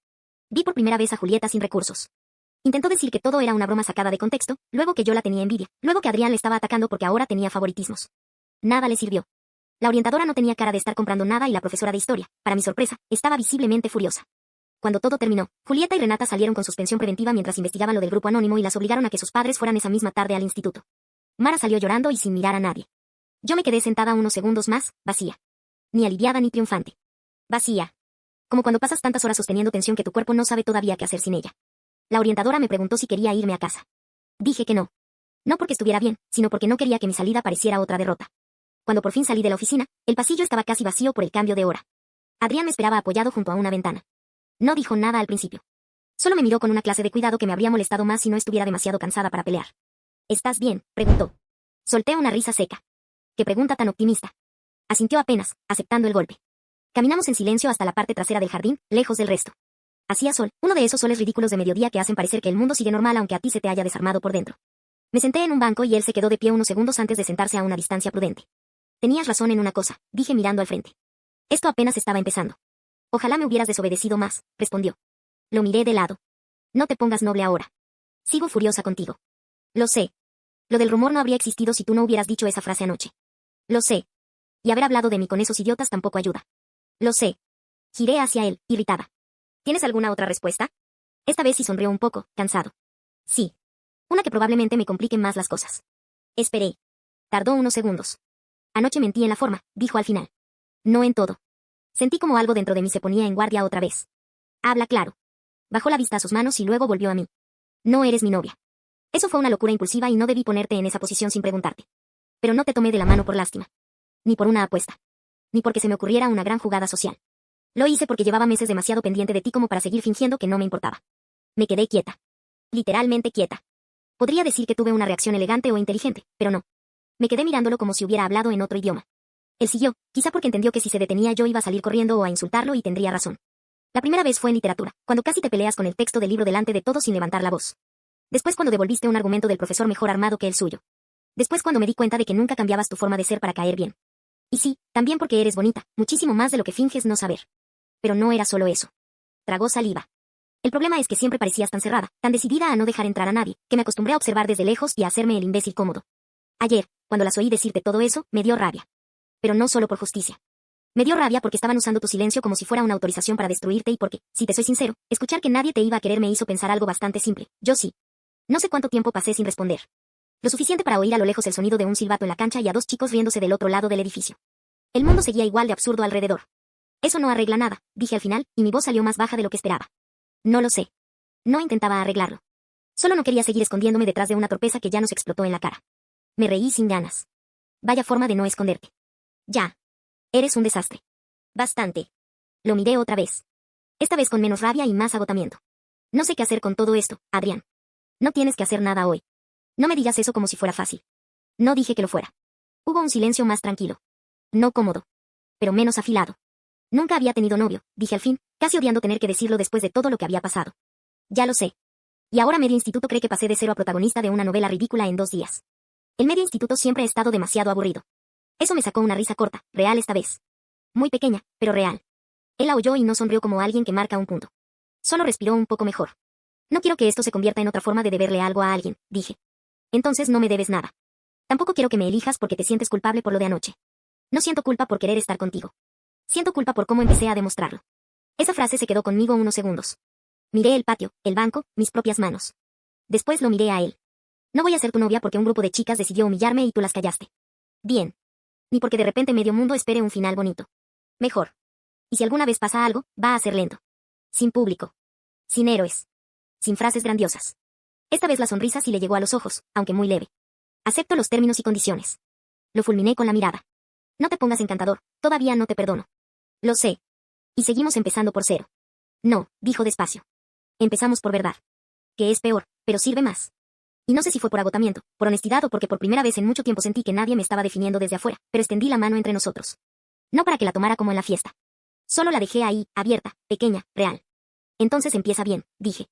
Vi por primera vez a Julieta sin recursos. Intentó decir que todo era una broma sacada de contexto, luego que yo la tenía envidia, luego que Adrián le estaba atacando porque ahora tenía favoritismos. Nada le sirvió. La orientadora no tenía cara de estar comprando nada y la profesora de historia, para mi sorpresa, estaba visiblemente furiosa. Cuando todo terminó, Julieta y Renata salieron con suspensión preventiva mientras investigaban lo del grupo anónimo y las obligaron a que sus padres fueran esa misma tarde al instituto. Mara salió llorando y sin mirar a nadie. Yo me quedé sentada unos segundos más, vacía. Ni aliviada ni triunfante. Vacía. Como cuando pasas tantas horas sosteniendo tensión que tu cuerpo no sabe todavía qué hacer sin ella. La orientadora me preguntó si quería irme a casa. Dije que no. No porque estuviera bien, sino porque no quería que mi salida pareciera otra derrota. Cuando por fin salí de la oficina, el pasillo estaba casi vacío por el cambio de hora. Adrián me esperaba apoyado junto a una ventana. No dijo nada al principio. Solo me miró con una clase de cuidado que me habría molestado más si no estuviera demasiado cansada para pelear. ¿Estás bien?, preguntó. Solté una risa seca. ¿Qué pregunta tan optimista? Asintió apenas, aceptando el golpe. Caminamos en silencio hasta la parte trasera del jardín, lejos del resto. Hacía sol, uno de esos soles ridículos de mediodía que hacen parecer que el mundo sigue normal aunque a ti se te haya desarmado por dentro. Me senté en un banco y él se quedó de pie unos segundos antes de sentarse a una distancia prudente. Tenías razón en una cosa, dije mirando al frente. Esto apenas estaba empezando. Ojalá me hubieras desobedecido más, respondió. Lo miré de lado. No te pongas noble ahora. Sigo furiosa contigo. Lo sé. Lo del rumor no habría existido si tú no hubieras dicho esa frase anoche. Lo sé. Y haber hablado de mí con esos idiotas tampoco ayuda. Lo sé. Giré hacia él, irritada. ¿Tienes alguna otra respuesta? Esta vez sí sonrió un poco, cansado. Sí. Una que probablemente me complique más las cosas. Esperé. Tardó unos segundos. Anoche mentí en la forma, dijo al final. No en todo. Sentí como algo dentro de mí se ponía en guardia otra vez. Habla claro. Bajó la vista a sus manos y luego volvió a mí. No eres mi novia. Eso fue una locura impulsiva y no debí ponerte en esa posición sin preguntarte. Pero no te tomé de la mano por lástima. Ni por una apuesta. Ni porque se me ocurriera una gran jugada social. Lo hice porque llevaba meses demasiado pendiente de ti como para seguir fingiendo que no me importaba. Me quedé quieta. Literalmente quieta. Podría decir que tuve una reacción elegante o inteligente, pero no. Me quedé mirándolo como si hubiera hablado en otro idioma. Él siguió, quizá porque entendió que si se detenía yo iba a salir corriendo o a insultarlo y tendría razón. La primera vez fue en literatura, cuando casi te peleas con el texto del libro delante de todos sin levantar la voz. Después cuando devolviste un argumento del profesor mejor armado que el suyo. Después cuando me di cuenta de que nunca cambiabas tu forma de ser para caer bien. Y sí, también porque eres bonita, muchísimo más de lo que finges no saber. Pero no era solo eso. Tragó saliva. El problema es que siempre parecías tan cerrada, tan decidida a no dejar entrar a nadie, que me acostumbré a observar desde lejos y a hacerme el imbécil cómodo. Ayer, cuando las oí decirte todo eso, me dio rabia. Pero no solo por justicia. Me dio rabia porque estaban usando tu silencio como si fuera una autorización para destruirte y porque, si te soy sincero, escuchar que nadie te iba a querer me hizo pensar algo bastante simple. Yo sí. No sé cuánto tiempo pasé sin responder. Lo suficiente para oír a lo lejos el sonido de un silbato en la cancha y a dos chicos riéndose del otro lado del edificio. El mundo seguía igual de absurdo alrededor. Eso no arregla nada, dije al final, y mi voz salió más baja de lo que esperaba. No lo sé. No intentaba arreglarlo. Solo no quería seguir escondiéndome detrás de una torpeza que ya nos explotó en la cara. Me reí sin ganas. Vaya forma de no esconderte. Ya. Eres un desastre. Bastante. Lo miré otra vez. Esta vez con menos rabia y más agotamiento. No sé qué hacer con todo esto, Adrián. No tienes que hacer nada hoy. No me digas eso como si fuera fácil. No dije que lo fuera. Hubo un silencio más tranquilo. No cómodo. Pero menos afilado. Nunca había tenido novio, dije al fin, casi odiando tener que decirlo después de todo lo que había pasado. Ya lo sé. Y ahora medio instituto cree que pasé de cero a protagonista de una novela ridícula en 2 días. El medio instituto siempre ha estado demasiado aburrido. Eso me sacó una risa corta, real esta vez. Muy pequeña, pero real. Él la oyó y no sonrió como alguien que marca un punto. Solo respiró un poco mejor. No quiero que esto se convierta en otra forma de deberle algo a alguien, dije. Entonces no me debes nada. Tampoco quiero que me elijas porque te sientes culpable por lo de anoche. No siento culpa por querer estar contigo. Siento culpa por cómo empecé a demostrarlo. Esa frase se quedó conmigo unos segundos. Miré el patio, el banco, mis propias manos. Después lo miré a él. No voy a ser tu novia porque un grupo de chicas decidió humillarme y tú las callaste. Bien. Ni porque de repente medio mundo espere un final bonito. Mejor. Y si alguna vez pasa algo, va a ser lento. Sin público. Sin héroes. Sin frases grandiosas. Esta vez la sonrisa sí le llegó a los ojos, aunque muy leve. Acepto los términos y condiciones. Lo fulminé con la mirada. No te pongas encantador, todavía no te perdono. Lo sé. Y seguimos empezando por cero. No, dijo despacio. Empezamos por verdad. Que es peor, pero sirve más. Y no sé si fue por agotamiento, por honestidad o porque por primera vez en mucho tiempo sentí que nadie me estaba definiendo desde afuera, pero extendí la mano entre nosotros. No para que la tomara como en la fiesta. Solo la dejé ahí, abierta, pequeña, real. Entonces empieza bien, dije.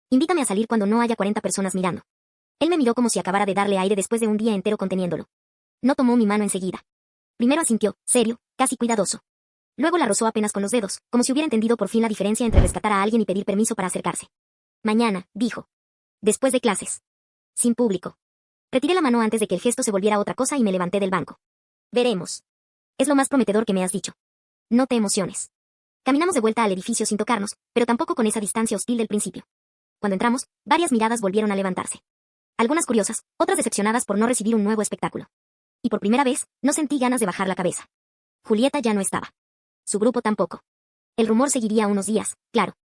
Invítame a salir cuando no haya 40 personas mirando. Él me miró como si acabara de darle aire después de un día entero conteniéndolo. No tomó mi mano enseguida. Primero asintió, serio, casi cuidadoso. Luego la rozó apenas con los dedos, como si hubiera entendido por fin la diferencia entre rescatar a alguien y pedir permiso para acercarse. Mañana, dijo. Después de clases. Sin público. Retiré la mano antes de que el gesto se volviera otra cosa y me levanté del banco. Veremos. Es lo más prometedor que me has dicho. No te emociones. Caminamos de vuelta al edificio sin tocarnos, pero tampoco con esa distancia hostil del principio. Cuando entramos, varias miradas volvieron a levantarse. Algunas curiosas, otras decepcionadas por no recibir un nuevo espectáculo. Y por primera vez, no sentí ganas de bajar la cabeza. Julieta ya no estaba. Su grupo tampoco. El rumor seguiría unos días, claro.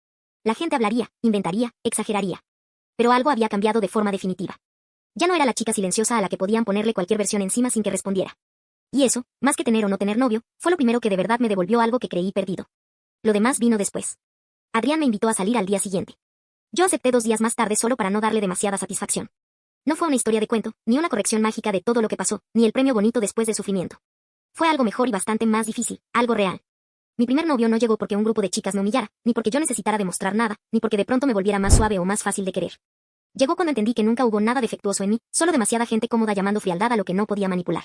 La gente hablaría, inventaría, exageraría. Pero algo había cambiado de forma definitiva. Ya no era la chica silenciosa a la que podían ponerle cualquier versión encima sin que respondiera. Y eso, más que tener o no tener novio, fue lo primero que de verdad me devolvió algo que creí perdido. Lo demás vino después. Adrián me invitó a salir al día siguiente. Yo acepté 2 días más tarde solo para no darle demasiada satisfacción. No fue una historia de cuento, ni una corrección mágica de todo lo que pasó, ni el premio bonito después de sufrimiento. Fue algo mejor y bastante más difícil, algo real. Mi primer novio no llegó porque un grupo de chicas me humillara, ni porque yo necesitara demostrar nada, ni porque de pronto me volviera más suave o más fácil de querer. Llegó cuando entendí que nunca hubo nada defectuoso en mí, solo demasiada gente cómoda llamando frialdad a lo que no podía manipular.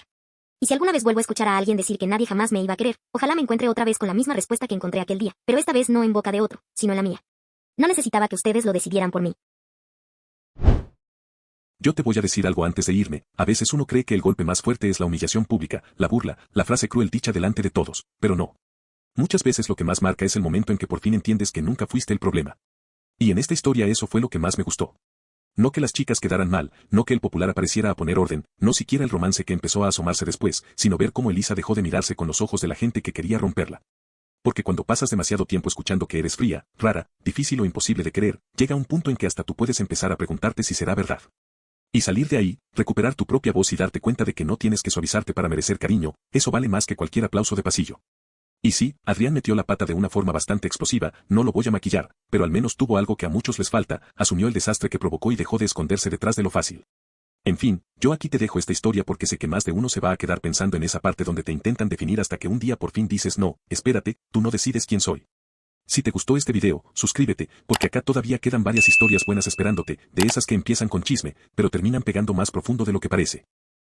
Y si alguna vez vuelvo a escuchar a alguien decir que nadie jamás me iba a querer, ojalá me encuentre otra vez con la misma respuesta que encontré aquel día, pero esta vez no en boca de otro, sino en la mía. No necesitaba que ustedes lo decidieran por mí. Yo te voy a decir algo antes de irme, a veces uno cree que el golpe más fuerte es la humillación pública, la burla, la frase cruel dicha delante de todos, pero no. Muchas veces lo que más marca es el momento en que por fin entiendes que nunca fuiste el problema. Y en esta historia eso fue lo que más me gustó. No que las chicas quedaran mal, no que el popular apareciera a poner orden, no siquiera el romance que empezó a asomarse después, sino ver cómo Elisa dejó de mirarse con los ojos de la gente que quería romperla. Porque cuando pasas demasiado tiempo escuchando que eres fría, rara, difícil o imposible de querer, llega un punto en que hasta tú puedes empezar a preguntarte si será verdad. Y salir de ahí, recuperar tu propia voz y darte cuenta de que no tienes que suavizarte para merecer cariño, eso vale más que cualquier aplauso de pasillo. Y sí, Adrián metió la pata de una forma bastante explosiva, no lo voy a maquillar, pero al menos tuvo algo que a muchos les falta, asumió el desastre que provocó y dejó de esconderse detrás de lo fácil. En fin, yo aquí te dejo esta historia porque sé que más de uno se va a quedar pensando en esa parte donde te intentan definir hasta que un día por fin dices no, espérate, tú no decides quién soy. Si te gustó este video, suscríbete, porque acá todavía quedan varias historias buenas esperándote, de esas que empiezan con chisme, pero terminan pegando más profundo de lo que parece.